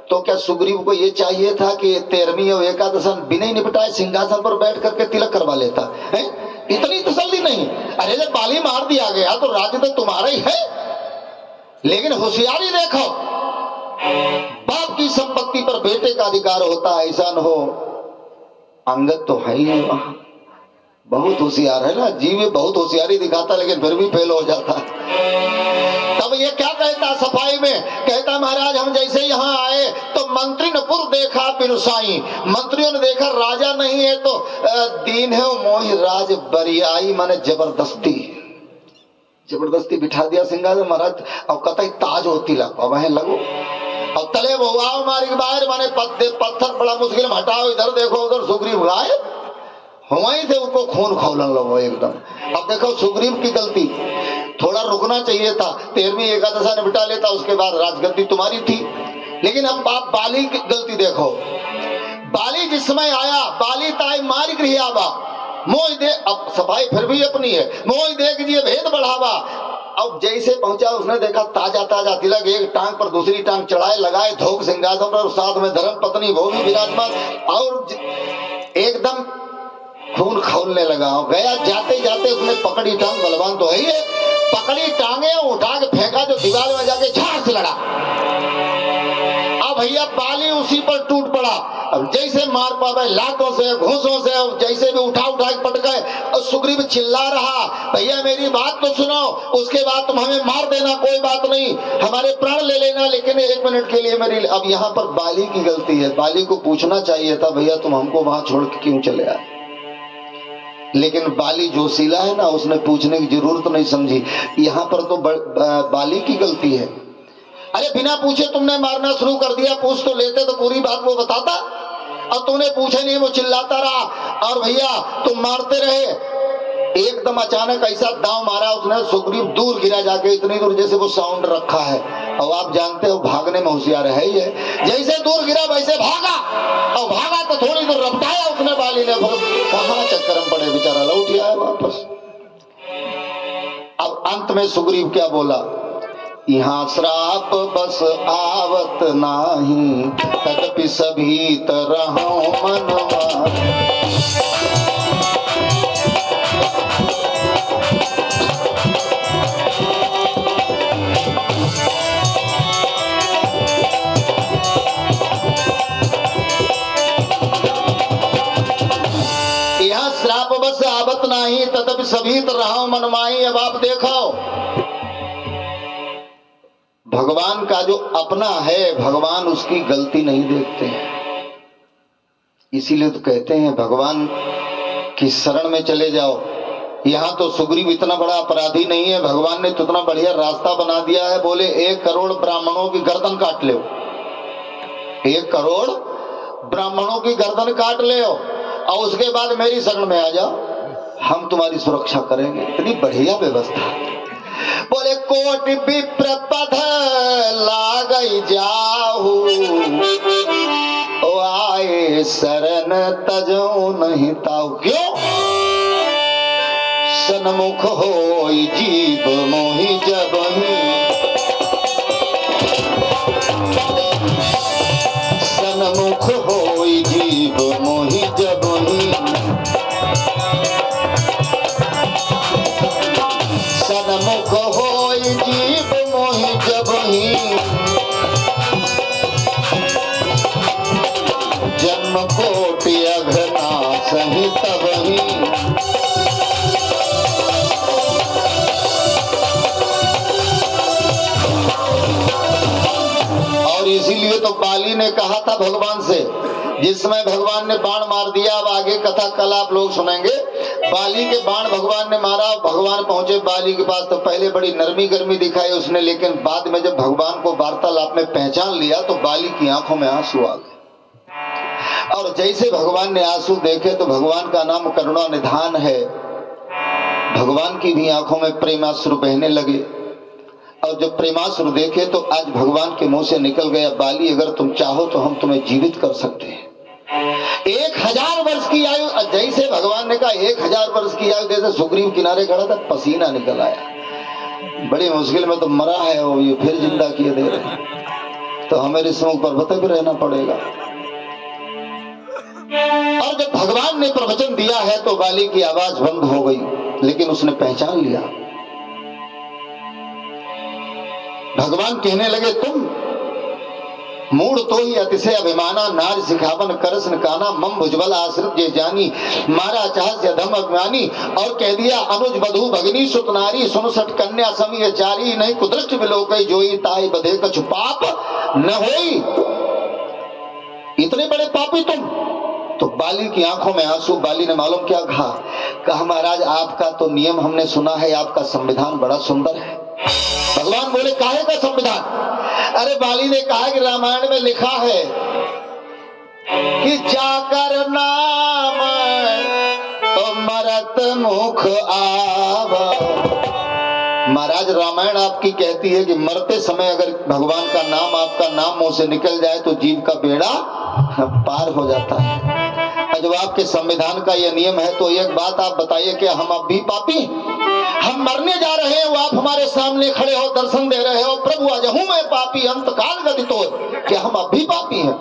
तो क्या सुग्रीव को ये चाहिए था कि 13वीं और एकादशन बिना ही निपटाए सिंहासन पर बैठ करके तिलक करवा लेता है? इतनी तसल्ली नहीं। अरे जब बाली मार दिया गया तो राज्य तो तुम्हारा ही है, लेकिन होशियारी देखो, बाप की संपत्ति पर बेटे का अधिकार होता है, ऐसा न हो। अंगद तो है ही वहां, बहुत होशियार है ना, जीव बहुत होशियारी दिखाता लेकिन फिर भी फेल हो जाता। तब ये क्या कहता सफाई में, कहता महाराज हम जैसे यहाँ आए तो मंत्री ने पुर देखा बिनु साई, मंत्रियों ने देखा राजा नहीं है तो दीन है मोहि राज बरियाई, माने जबरदस्ती जबरदस्ती बिठा दिया सिंहासन महाराज, और कतई ताज होती लगो वह लगो, और तले वो आओ मारी बाहर, माने पत्थर बड़ा मुश्किल में हटाओ, इधर देखो उधर सुग्रीव गायब, वहीं थे उनको खून खौलन लगो एकदम। अब देखो सुग्रीव की गलती, थोड़ा रुकना चाहिए था, 13वीं एकादशा ने बिठा लेता, उसके बाद राजगद्दी तुम्हारी थी। लेकिन अब आप बाली की गलती देखो, बाली जिस समय आया, बाली ताई मार गृह आवा मोह दे, अब सफाई फिर भी अपनी है, मोह देख दिए भेद बढ़ावा। अब जैसे पहुंचा उसने देखा ताजा ताजा तिलक, एक टांग पर दूसरी टांग चढ़ाए लगाए, धोख सिंहासन पर, साथ में धर्म पत्नी वो भी विराजमान, और एकदम खून खौलने लगा। गया जाते जाते उसने पकड़ी टांग, बलवान तो है ही है, पकड़ी टांगे उठा के फेंका, जो दीवार में जाके झाड़ से लड़ा। अब भैया बाली उसी पर टूट पड़ा। अब जैसे मार पावे लातों से घूंसों से, जैसे भी उठा उठा के पटकाए, और सुग्रीव चिल्ला रहा भैया मेरी बात तो सुनो, उसके बाद तुम हमें मार देना, कोई बात नहीं, हमारे प्राण ले लेना, लेकिन 1 मिनट के लिए मेरी। अब यहाँ पर बाली की गलती है, बाली को पूछना चाहिए था भैया तुम हमको वहां छोड़ के क्यों चले आए, लेकिन बाली जोशीला है ना, उसने पूछने की जरूरत नहीं समझी। यहाँ पर तो बाली की गलती है। अरे बिना पूछे तुमने मारना शुरू कर दिया, पूछ तो लेते तो पूरी बात वो बताता, और तूने पूछे नहीं, वो चिल्लाता रहा, और भैया तुम मारते रहे। एकदम अचानक ऐसा दांव मारा उसने, सुग्रीव दूर गिरा जाके, इतनी दूर जैसे वो साउंड रखा है, और आप जानते हो भागने में होशियार है ही है, जैसे दूर गिरा वैसे भागा, और भागा तो थोड़ी दूर रपटाया उसने बाली ने, कहाँ चक्कर में पड़े बेचारा, लौट आया वापस। अब अंत में सुग्रीव क्या बोला, यहाँ श्राप बस आवत नाही, तदपि सभी तरह मनवा। नहीं तदपि सभी तो रहा मनमाई। अब आप देखो भगवान का जो अपना है, भगवान उसकी गलती नहीं देखते हैं। इसीलिए तो कहते हैं भगवान की शरण में चले जाओ। यहाँ तो सुग्रीव इतना बड़ा अपराधी नहीं है, भगवान ने तो इतना बढ़िया रास्ता बना दिया है। बोले 1 करोड़ ब्राह्मणों की गर्दन काट ले, 1 करोड़ ब्राह्मणों की गर्दन काट ले और उसके बाद मेरी शरण में आ जाओ, हम तुम्हारी सुरक्षा करेंगे। इतनी बढ़िया व्यवस्था। बोले कोटि विप्र पथ लागई जाहू, ओ आए शरण तजो नहीं ताऊ। क्यों? सन्मुख होई जीव मोहि जबहि, सन्मुख होई जीव मोहि जबहि, सन्मुख होई जीव मोहि जबहि, जन्म कोटि अघनासहि तबहि। इसीलिए तो बाली ने कहा था भगवान से, जिसमें भगवान ने बाण मार दिया। अब आगे कथा कल आप लोग सुनेंगे। बाली के बाण भगवान ने मारा, भगवान पहुंचे बाली के पास तो पहले बड़ी नरमी गर्मी दिखाई उसने, लेकिन बाद में जब भगवान को वार्तालाप में पहचान लिया तो बाली की आंखों में आंसू आ गए। और जैसे भगवान ने आंसू देखे तो भगवान का नाम करुणा निधान है, भगवान की भी आंखों में प्रेमाश्रु बहने लगे। और जब प्रेमाश्रु देखे तो आज भगवान के मुंह से निकल गया, बाली अगर तुम चाहो तो हम तुम्हें जीवित कर सकते हैं। 1000 वर्ष की आयु, जैसे भगवान ने कहा 1000 वर्ष की आयु, जैसे सुग्रीव किनारे खड़ा था पसीना निकल आया। बड़ी मुश्किल में तो मरा है वो, ये फिर जिंदा किए दे रहे हैं, तो हमें ऋषियों पर्वत पे रहना पड़ेगा। और जब भगवान ने प्रवचन दिया है तो बाली की आवाज बंद हो गई, लेकिन उसने पहचान लिया। भगवान कहने लगे तुम मूड तो ही अतिशय अभिमाना, नार सिखावन करसन काना, मम भुजबल आश्रित जे जानी, मारा चाहस अधम अभिमानी। और कह दिया अनुज बधु भगनी सुत नारी, सुनसठ कन्या समी चारी, नहीं कुदृष्ट विलोकई जोई, ताई बधे कछु पाप न होई। इतने बड़े पापी तुम। तो बाली की आंखों में आंसू। बाली ने मालूम क्या कहा महाराज आपका तो नियम हमने सुना है, आपका संविधान बड़ा सुंदर है। भगवान बोले काहे का संविधान? अरे बाली ने कहा कि रामायण में लिखा है कि जाकर नाम तो मरत मुख आवा। महाराज रामायण आपकी कहती है कि मरते समय अगर भगवान का नाम, आपका नाम मुंह से निकल जाए तो जीव का बेड़ा पार हो जाता है। जब आपके संविधान का यह नियम है तो एक बात आप बताइए कि हम अब भी पापी, हम मरने जा रहे हैं, वो आप हमारे सामने खड़े हो दर्शन दे रहे हो, प्रभु अजहू मैं पापी अंत काल गति तो, क्या हम अब भी पापी हैं?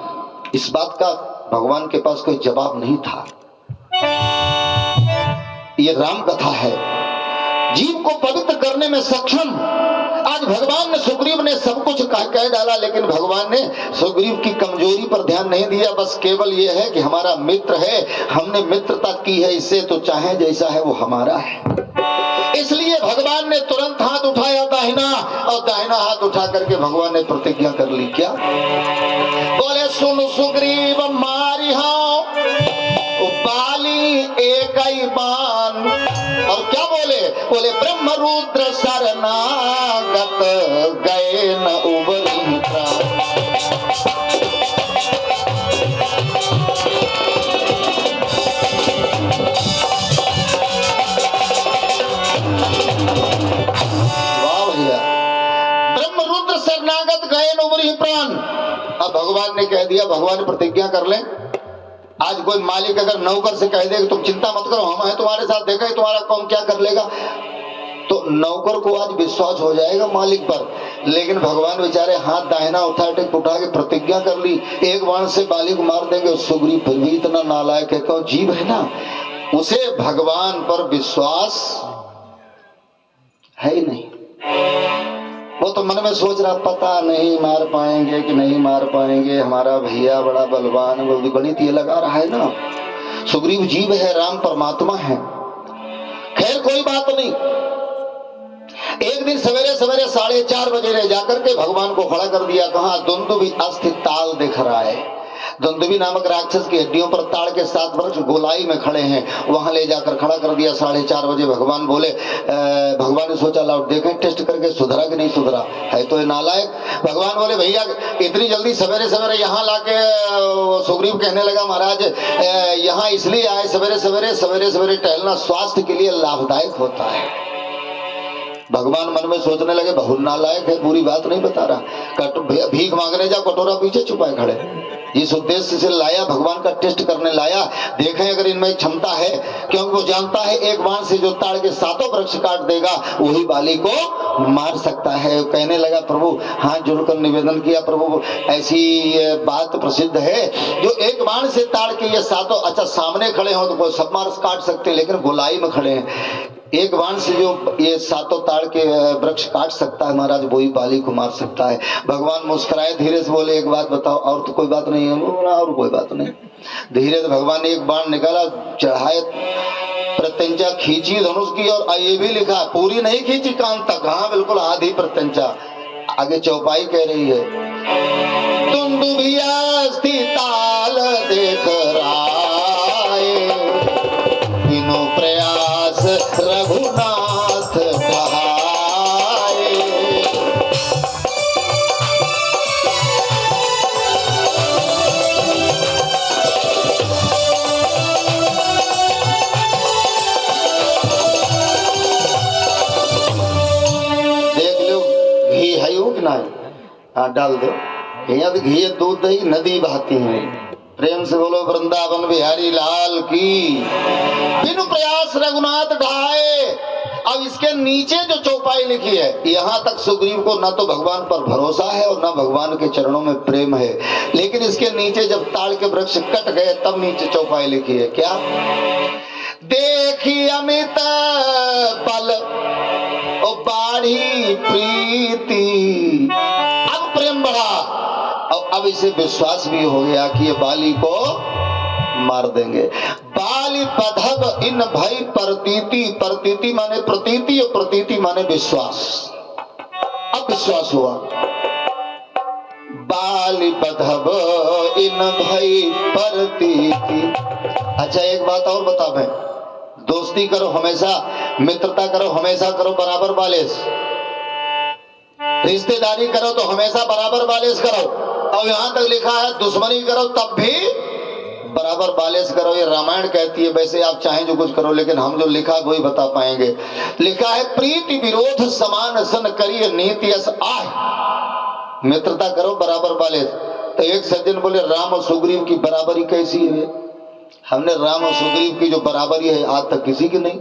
इस बात का भगवान के पास कोई जवाब नहीं था। ये राम कथा है, जीव को पवित्र करने में सक्षम। आज भगवान ने, सुग्रीव ने सब कुछ कह डाला, लेकिन भगवान ने सुग्रीव की कमजोरी पर ध्यान नहीं दिया। बस केवल ये है कि हमारा मित्र है, हमने मित्रता की है इससे, तो चाहे जैसा है वो हमारा है। इसलिए भगवान ने तुरंत हाथ उठाया दाहिना, और दाहिना हाथ उठा करके भगवान ने प्रतिज्ञा कर ली। क्या बोले? सुन सुग्रीव मारी हाँ बाली एक ही बान। और क्या बोले? बोले ब्रह्म रुद्र शरणागत गए न उबरी प्राण। ब्रह्म रुद्र शरणागत गए न उबरी प्राण। अब भगवान ने कह दिया, भगवान ने प्रतिज्ञा कर ले। आज कोई मालिक अगर नौकर से कह दे कि तुम चिंता मत करो, हम हैं तुम्हारे साथ, देखा है तुम्हारा कौन क्या कर लेगा, तो नौकर को आज विश्वास हो जाएगा मालिक पर। लेकिन भगवान बेचारे हाथ दाहिना उठा के प्रतिज्ञा कर ली, एक बाण से बाली को मार देंगे। सुग्रीव फिर भी इतना नालायक है, क्यों? जीव है ना, उसे भगवान पर विश्वास है ही नहीं। वो तो मन में सोच रहा पता नहीं मार पाएंगे कि नहीं मार पाएंगे, हमारा भैया बड़ा बलवान, वो गणित ये लगा रहा है ना। सुग्रीव जीव है, राम परमात्मा है। खैर कोई बात नहीं। एक दिन सवेरे सवेरे 4:30 बजे ने जाकर के भगवान को खड़ा कर दिया। कहा दुंदुभी अस्थित ताल दिख रहा है। दुंदुभी नामक राक्षस की हड्डियों पर ताड़ के 7 वृक्ष गोलाई में खड़े हैं, वहां ले जाकर खड़ा कर दिया। 4:30 बजे भगवान बोले, भगवान ने सोचा लाओ देखें टेस्ट करके सुधरा कि नहीं सुधरा, है तो ये नालायक। भगवान बोले भैया इतनी जल्दी सवेरे सवेरे यहाँ लाके, सुग्रीव कहने लगा महाराज यहाँ इसलिए आए सवेरे सवेरे टहलना स्वास्थ्य के लिए लाभदायक होता है। भगवान मन में सोचने लगे बहुत नालायक है, पूरी बात नहीं बता रहा, भीख मांगने जाओ कटोरा पीछे छुपाए खड़े। इस उद्देश्य से लाया, भगवान का टेस्ट करने लाया, देखें अगर इनमें क्षमता है, क्योंकि वो जानता है एक बाण से जो ताड़ के 7 वृक्ष काट देगा वही बाली को मार सकता है। कहने लगा प्रभु, हाथ जोड़कर निवेदन किया, प्रभु ऐसी बात प्रसिद्ध है जो एक बाण से ताड़ के ये 7, अच्छा सामने खड़े हो तो कोई सब मार काट सकते, लेकिन गोलाई में खड़े हैं, एक बाण से जो ये 7 ताड़ के वृक्ष काट सकता है महाराज वही बाली को मार सकता है। भगवान मुस्कुराए, धीरे से बोले एक बात बताओ, और तो कोई बात नहीं है। बोला और कोई बात नहीं। धीरे से भगवान ने एक बाण निकाला, चढ़ाए, प्रत्यंचा खींची धनुष की, और ये भी लिखा पूरी नहीं खींची कान तक, हाँ बिल्कुल आधी प्रत्यंचा। आगे चौपाई कह रही है, दुंदुभिया ताल देख राय, बिनु प्रयास रघुनाथ कहाए। देख लो घी है हो कि ना, हाँ डाल दो, यहाँ तो घी दूध दही नदी बहती है। प्रेम से बोलो वृंदावन बिहारी लाल की। बिनु प्रयास रघुनाथ ढाए। अब इसके नीचे जो चौपाई लिखी है, यहाँ तक सुग्रीव को ना तो भगवान पर भरोसा है और ना भगवान के चरणों में प्रेम है, लेकिन इसके नीचे जब ताड़ के वृक्ष कट गए तब नीचे चौपाई लिखी है क्या, देखी अमित पल ओ बाढ़ी प्रीति। अब प्रेम बढ़ा, अब इसे विश्वास भी हो गया कि ये बाली को मार देंगे। बाली पधब इन भई प्रतीति, प्रतीति माने प्रतीति और प्रतीति माने विश्वास। अब विश्वास हुआ, बाली पधब इन भई प्रतीति। अच्छा एक बात और बता, मैं दोस्ती करो हमेशा, मित्रता करो हमेशा करो बराबर बालेस, रिश्तेदारी करो तो हमेशा बराबर बालेस करो, और यहां तक लिखा है दुश्मनी करो तब भी बराबर बालेस करो। ये रामायण कहती है, वैसे आप चाहें जो कुछ करो, लेकिन हम जो लिखा वही बता पाएंगे। लिखा है प्रीति विरोध समान सन करिए नीति यस आह, मित्रता करो बराबर बालेस। तो एक सज्जन बोले राम और सुग्रीव की बराबरी कैसी है? हमने राम और सुग्रीव की जो बराबरी है आज तक किसी की नहीं।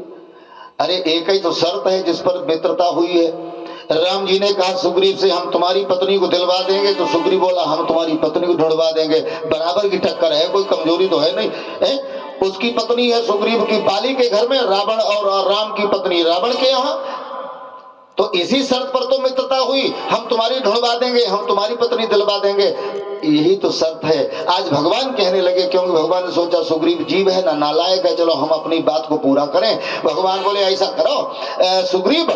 अरे एक ही तो शर्त है जिस पर मित्रता हुई है। राम जी ने कहा सुग्रीव से हम तुम्हारी पत्नी को दिलवा देंगे, तो सुग्रीव बोला हम तुम्हारी पत्नी को ढूंढवा देंगे। बराबर की टक्कर है, कोई कमजोरी तो है नहीं है? उसकी पत्नी है सुग्रीव की बाली के घर में, रावण और राम की पत्नी रावण के यहाँ, तो इसी शर्त पर तो मित्रता हुई, हम तुम्हारी ढूंढवा देंगे, हम तुम्हारी पत्नी दिलवा देंगे, यही तो शर्त है। आज भगवान कहने लगे, क्योंकि भगवान ने सोचा सुग्रीव जीव है ना नालायक है, चलो हम अपनी बात को पूरा करें। भगवान बोले ऐसा करो सुग्रीव,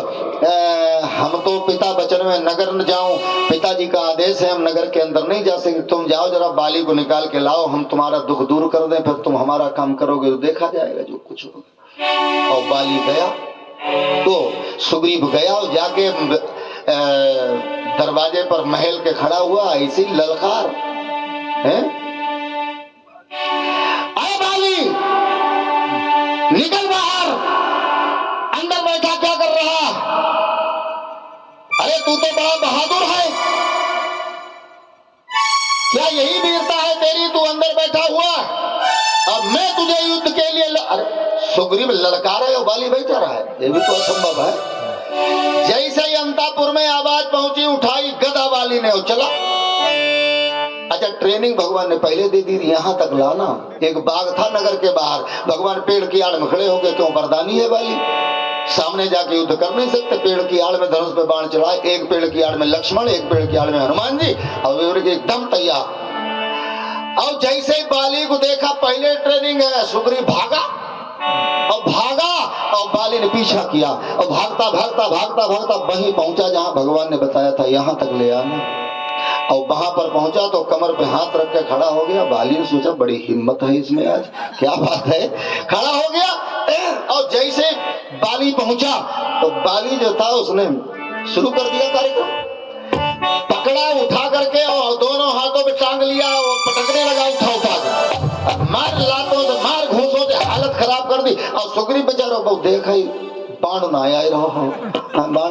हम तो पिता वचन में नगर न जाऊं, पिताजी का आदेश है हम नगर के अंदर नहीं जा सकते, तुम जाओ जरा बाली को निकाल के लाओ, हम तुम्हारा दुख दूर कर दें, फिर तुम हमारा काम करोगे तो देखा जाएगा जो कुछ होगा। और बाली गया, तो सुग्रीव गया और जाके दरवाजे पर महल के खड़ा हुआ, ऐसी ललकार है, अरे बाली निकल बाहर, अंदर बैठा क्या कर रहा? अरे तू तो बड़ा बहादुर है, क्या यही वीरता है तेरी, तू अंदर बैठा हुआ, अब मैं तुझे युद्ध के लिए अरे सुग्रीव ललकार है और बाली बैठा रहा है, ये भी तो असंभव है। जैसे ही अंतापुर में आवाज पहुंची, उठाई गदा बाली ने और चला। अच्छा ट्रेनिंग भगवान ने पहले दे दी, यहां तक लाना। एक बाग था नगर के बाहर, भगवान पेड़ की आड़ में खड़े हो गए, क्यों बरदानी है बाली, सामने जाके युद्ध कर नहीं सकते, पेड़ की आड़ में धनुष पे बाण चढ़ाए, एक पेड़ की आड़ में लक्ष्मण, एक पेड़ की आड़ में हनुमान जी, और एकदम तैयार। और जैसे ही बाली को देखा, पहले ट्रेनिंग है, सुग्रीव भागा और बाली ने पीछा किया और भागता भागता भागता भागता वहीं पहुंचा जहां भगवान ने बताया था यहां तक ले आना। और वहां पर पहुंचा तो कमर पे हाथ रख के खड़ा हो गया। बाली ने सोचा बड़ी हिम्मत है इसमें, आज क्या बात है, खड़ा हो गया। और जैसे बाली पहुंचा तो बाली जो था उसने शुरू कर दिया कार्यक्रम, पकड़ा उठा करके और दोनों हाथों पे टांग लिया और पटकने लगा उठा उठा के, मार लातों से मार घूसों से हालत खराब कर दी। और सुग्रीव बेचारा बहुत देखा ही बाण ना आए रहो, बाण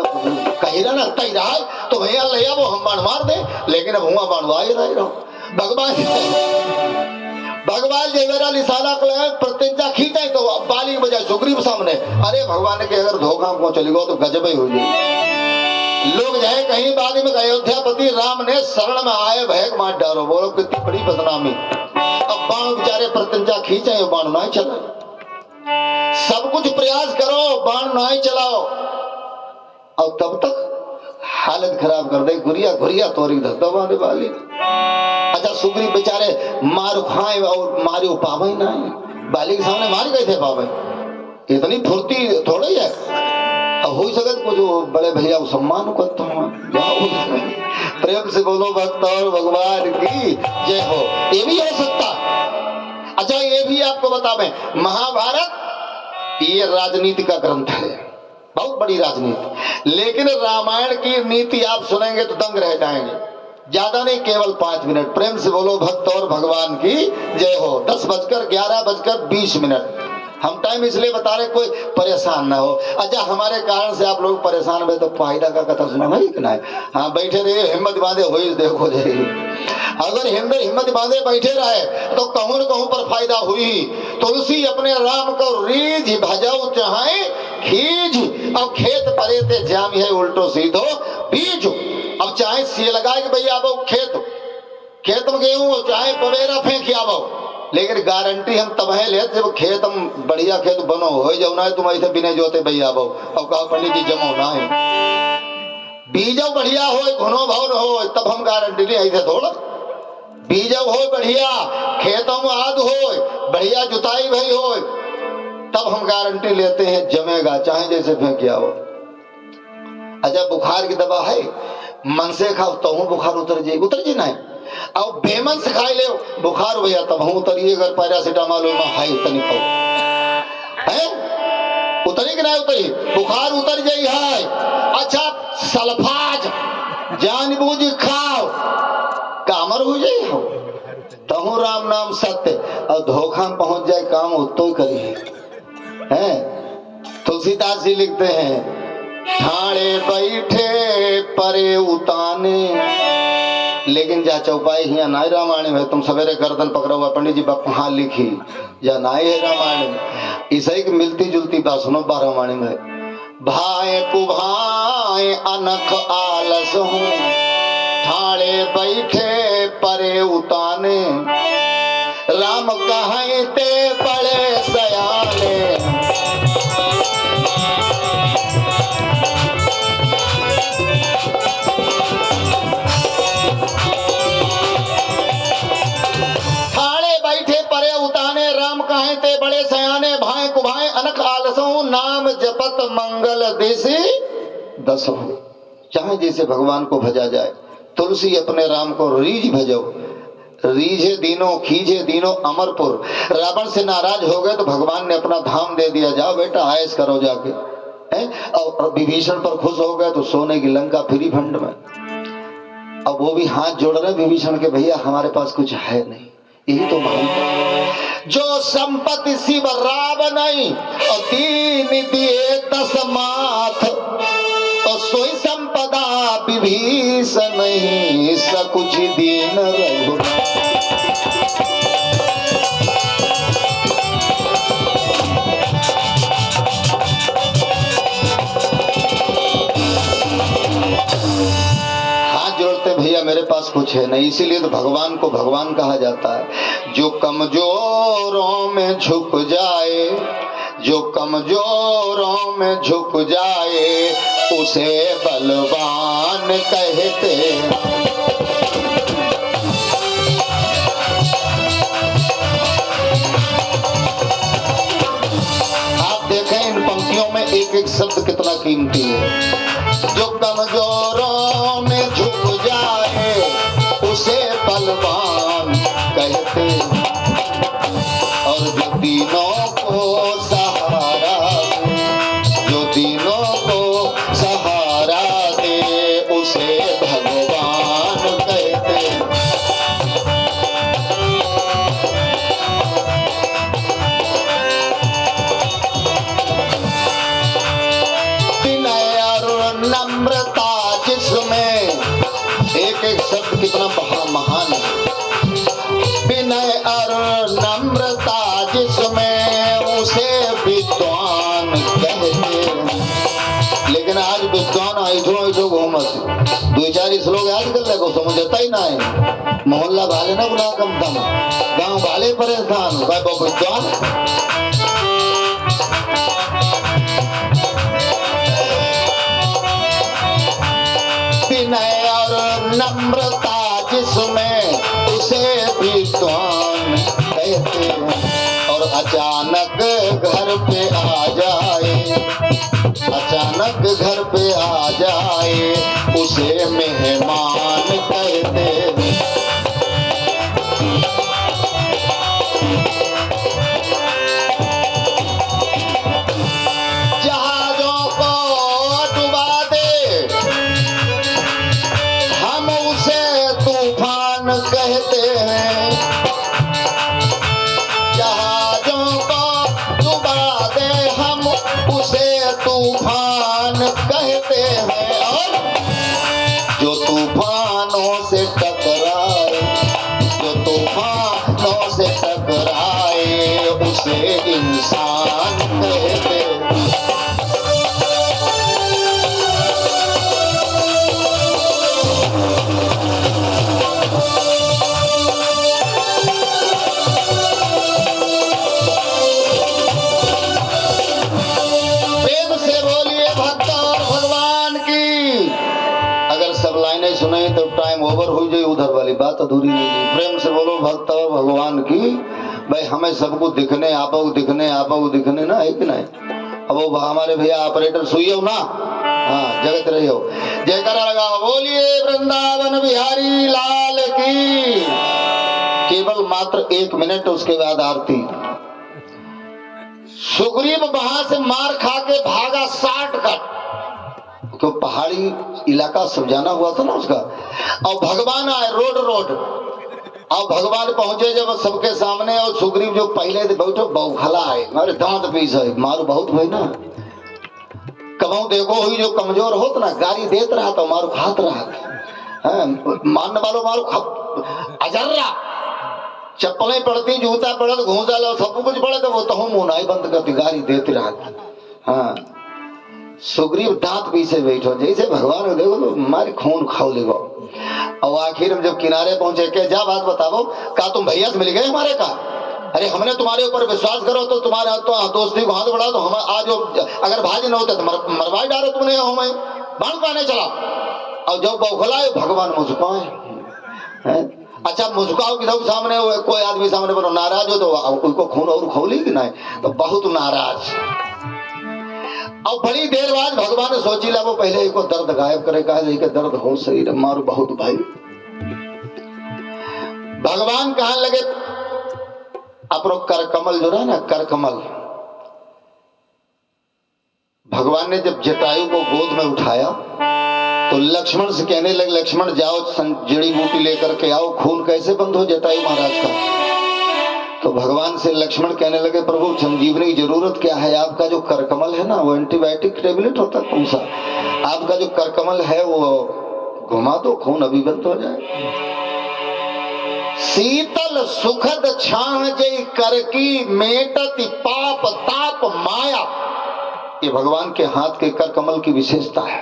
कही रहा ना कही रहा तो भैया ले वो हम बाण मार दे, लेकिन अब हुआ बाण वाई रहो। भगवान जे मेरा निशाना प्रतिज्ञा खींचे तो बाली बजाय सुग्रीव सामने। अरे भगवान के अगर धोखा को चली गो तो गजब ही हो जाए। लोग जाए कहीं बाद में अयोध्यापति राम ने शरण में आए भैग मार डालो, बोलो कितनी बड़ी बदनामी। अब बाण बेचारे प्रतिज्ञा खींचे बाण ना चला, सब कुछ प्रयास करो बाण ना चलाओ, और तब तक हालत खराब कर दे, घुरिया घुरिया तोरी धक्के वाली। अच्छा सुग्रीव बेचारे मार खाए और मारे पावे ना, बाली के सामने मार गए थे पावे, इतनी फुर्ती थोड़ी है। अब हो सकत कुछ बड़े भैया सम्मान करता हूँ, प्रेम से बोलो भक्त और भगवान की जय हो। ये भी हो सकता। अच्छा ये भी आपको बता मैं, महाभारत ये राजनीति का ग्रंथ है, बहुत बड़ी राजनीति, लेकिन रामायण की नीति आप सुनेंगे तो दंग रह जाएंगे। ज्यादा नहीं, केवल 5 मिनट। प्रेम से बोलो भक्त और भगवान की जय हो। 10:11:20। हम टाइम इसलिए बता रहे कोई परेशान ना हो। अच्छा हमारे कारण से आप लोग परेशान हुए तो फायदा का कथा सुना नहीं कि नहीं। हाँ बैठे रहे हिम्मत बांधे हो देखो जी, अगर हिम्मत बांधे बैठे रहे तो कहूं न कहूं पर फायदा हुई। तुलसी अपने राम को रीझ भजऊ चाहे खींच, अब खेत परे थे जाम है उल्टो सीधो बीज। अब चाहे सी लगाए कि भैया अब खेत में गेहूं चाहे पवेरा फेंक आवो, लेकिन गारंटी हम तब है ले जब खेत हम बढ़िया खेत बनो हो जाओ ना, तुम ऐसे बिना जोते भैया आवो। अब कहा पंडित जी जमो ना है, बीजो बढ़िया हो घुनो भवन हो तब हम गारंटी नहीं, ऐसे थोड़ा बीज हो बढ़िया खेतों में आद हो बढ़िया जुताई भई हो तब हम गारंटी लेते हैं जमेगा, चाहे जैसे फेंक आओ। अच्छा बुखार की दवा है, मन से खाओ तो बुखार उतर जी ना है, और बेमन से खाई ले बुखार भैया तब हम उतरिए। अगर पैरासीटामोल में हाई तनी पाओ है उतरी कि नहीं उतरी, बुखार उतर जाई है। अच्छा सल्फाज जानबूझ खाओ कामर हो जाए हो तहु राम नाम सत्य, और धोखा में पहुंच जाए काम उतो ही करिए हैं। तुलसीदास जी लिखते हैं ठाणे बैठे परे उताने, लेकिन जा चौपाई हिया नाई रामायण में तुम सवेरे गर्दन पकड़ा हुआ पंडित जी वहां लिखी या नाई है रामायण में। ईसाई की मिलती जुलती बात सुनो रामायण में, भाई कुभाए अनख आलस हूँ ठाणे बैठे परे उताने, राम कहे ते बड़े सयाने। बड़े सयाने भाई कुभाए अनक आलसों नाम जपत मंगल देसी दसों। चाहे जैसे भगवान को भजा जाए, तुलसी अपने राम को रीझ भजो, रीझे दिनों खींचे दिनों अमरपुर। रावण से नाराज हो गए तो भगवान ने अपना धाम दे दिया, जाओ बेटा आयस करो जाके है। और विभीषण पर खुश हो गए तो सोने की लंका फ्री फंड में। अब वो भी हाथ जोड़ रहे विभीषण के भैया हमारे पास कुछ है नहीं, यही तो मान जो संपत्ति शिव राव नहीं और दीन दिए 10 माथ, और सोई संपदा विभीषण नहीं सकुच दीन रघुनाथ। जोड़ते भैया मेरे पास कुछ है नहीं, इसीलिए तो भगवान को भगवान कहा जाता है। जो कमजोरों में झुक जाए, जो कमजोरों में झुक जाए उसे बलवान कहते। आप देखें इन पंक्तियों में एक शब्द कितना कीमती है। जो कमजोरों में झुक जाए उसे बलवान कहते, और जो तीनों को सहारा दे, जो तीनों को सहारा दे उसे भगवान कहते। विनय और नम्रता जिसमें, एक एक शब्द कितना महान है। विनय और नम्रता जिसमें उसे विद्वान कहते। लेकिन आज विद्वान ऐठो घूमत, दो चार श्लोक याद कर ले को समझता ही ना है। मोहल्ला वाले ना गुना कम दम, गांव वाले परेशान विद्वान। विनय और नम्रता जिसमें उसे विद्वान कहते हैं। और अचानक घर पे आ जाए, अचानक घर पे आ जाए उसे मेहमान कहते हैं। जहाजों को डुबा दे हम उसे तूफान कहते हैं। जहाजों को डुबा दे हम उसे तूफान कहते हैं। और जो तूफानों से टकराए, जो तूफानों से टकराए उसे इंसान कहते हैं। सुनाई तो टाइम ओवर हो जाए, उधर वाली बात अधूरी नहीं। प्रेम से बोलो भक्त और भगवान की। भाई हमें सबको दिखने आपको दिखने ना है कि नहीं। अब वो हमारे भैया ऑपरेटर सुई हो ना, हाँ जगत रही हो। जयकारा लगा बोलिए वृंदावन बिहारी लाल की। केवल मात्र 1 मिनट, उसके बाद आरती। सुग्रीव वहां से मार खा के भागा 60 कट, तो पहाड़ी इलाका सब जाना हुआ था ना उसका। और भगवान आए रोड और भगवान पहुंचे जब सबके सामने, और सुग्रीव जो पहले बैठो बौखला है, अरे दांत पीस है, मारू बहुत भाई ना। कमाऊ देखो हुई जो कमजोर होत ना, गाड़ी देत रहा तो मारू खात रहा, मारने वालों मारू अजर्रा। चप्पलें पड़ती, जूता पड़त, घूसा लो, सब कुछ पड़े तो वो तो मुनाई बंद करती, गाड़ी देते रहा। हाँ सुग्रीव दांत पीछे बैठो, जैसे भगवान को देखो तो मारे खून खाओ लेगो। और आखिर में जब किनारे पहुंचे, के जा बात बताओ, का तुम भैया से मिल गए हमारे का? अरे हमने तुम्हारे ऊपर विश्वास करो तो तुम्हारे तो दोस्ती को हाथ बढ़ा, तो हम आज अगर भाजी न होते तो मरवाई डालो तुमने हमें, बाण पाने चला। और जब बौखलाए भगवान मुस्कुराए। अच्छा मुस्कुराओ कि सब सामने कोई आदमी सामने पर नाराज हो तो उनको खून और खोली कि नहीं, तो बहुत नाराज। और बड़ी देर बाद भगवान ने सोची ला वो पहले को दर्द गायब करे, कहा दर्द हो सही मारू बहुत भाई। भगवान कहने लगे अपनो कर कमल जो रहा ना, कर कमल। भगवान ने जब जटायु को गोद में उठाया तो लक्ष्मण से कहने लगे, लक्ष्मण जाओ जड़ी बूटी लेकर के आओ, खून कैसे बंद हो जटायु महाराज का। तो भगवान से लक्ष्मण कहने लगे प्रभु संजीवनी की जरूरत क्या है? आपका जो करकमल है ना वो एंटीबायोटिक टेबलेट होता है कौन सा, आपका जो करकमल है वो घुमा दो, खून अभी बंद हो जाए। शीतल सुखद छाह जय कर की मेटति पाप ताप माया, ये भगवान के हाथ के करकमल की विशेषता है।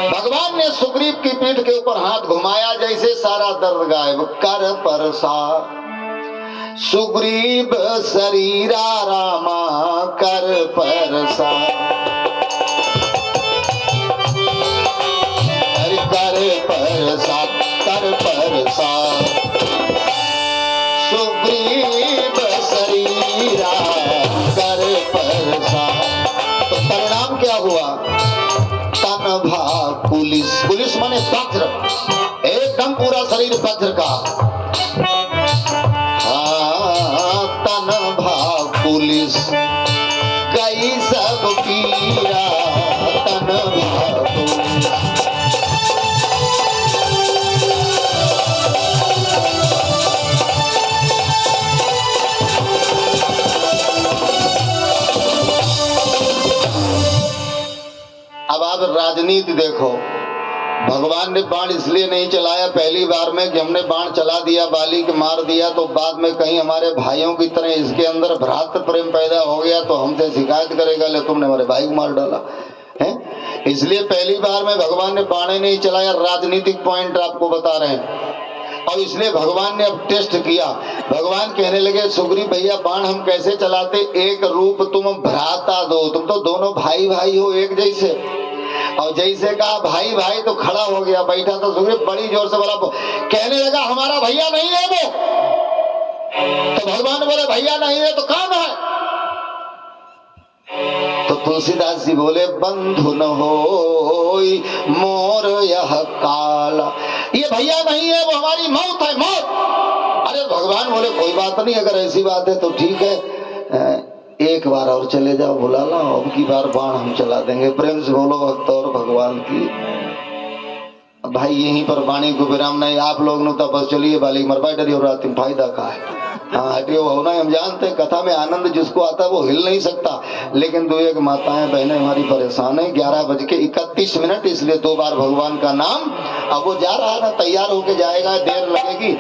भगवान ने सुग्रीव की पीठ के ऊपर हाथ घुमाया, जैसे सारा दर्द गायब। कर परसा सुग्रीव शरीरा रामा कर परसा, कर परसा कर परसा सुग्रीव शरीरा कर परसा। तो परिणाम हुआ तन भा पुलिस, पुलिस माने वज्र, एकदम पूरा शरीर वज्र का। हाँ तन भा पुलिस कई सब पीरा, तन भा पुलिस। अब आप राजनीति देखो, भगवान ने बाण इसलिए नहीं चलाया पहली बार में कि हमने बाण चला दिया, बाली के मार दिया, तो बाद में कहीं हमारे भाइयों की तरह इसके अंदर भ्रातृ प्रेम पैदा हो गया तो हमसे शिकायत करेगा, ले तुमने हमारे भाई को मार डाला है। इसलिए पहली बार में भगवान ने बाण नहीं चलाया, राजनीतिक पॉइंट आपको बता रहे हैं। और इसलिए भगवान ने अब टेस्ट किया, भगवान कहने लगे सुग्रीव भैया बाण हम कैसे चलाते, एक रूप तुम भ्राता दो, तुम तो दोनों भाई भाई हो एक जैसे। और जैसे कहा भाई भाई तो खड़ा हो गया, बैठा तो सुग्रीव बड़ी जोर से बोला, कहने लगा हमारा भैया नहीं है वो। तो भगवान बोले भैया नहीं है तो कौन है? तो तुलसीदास जी बोले बंधु न होई मोर यह काल, ये भैया नहीं है वो हमारी मौत है, मौत। अरे भगवान बोले कोई बात नहीं, अगर ऐसी बात है तो ठीक है, एक बार और चले जाओ बुला लो, अब की बार बाण हम चला देंगे। प्रेम से बोलो भक्त और भगवान की। भाई यहीं पर वाणी को विराम नहीं, आप लोग ने तो बस चलिए बाली मरवाई डरी और रात में फायदा का है। हाँ हटियो होना, हम जानते हैं कथा में आनंद जिसको आता है वो हिल नहीं सकता, लेकिन दो एक माताएं बहनें हमारी परेशान है। 11:31, इसलिए 2 बार भगवान का नाम। अब वो जा रहा है ना, तैयार होके जाएगा, देर लगेगी।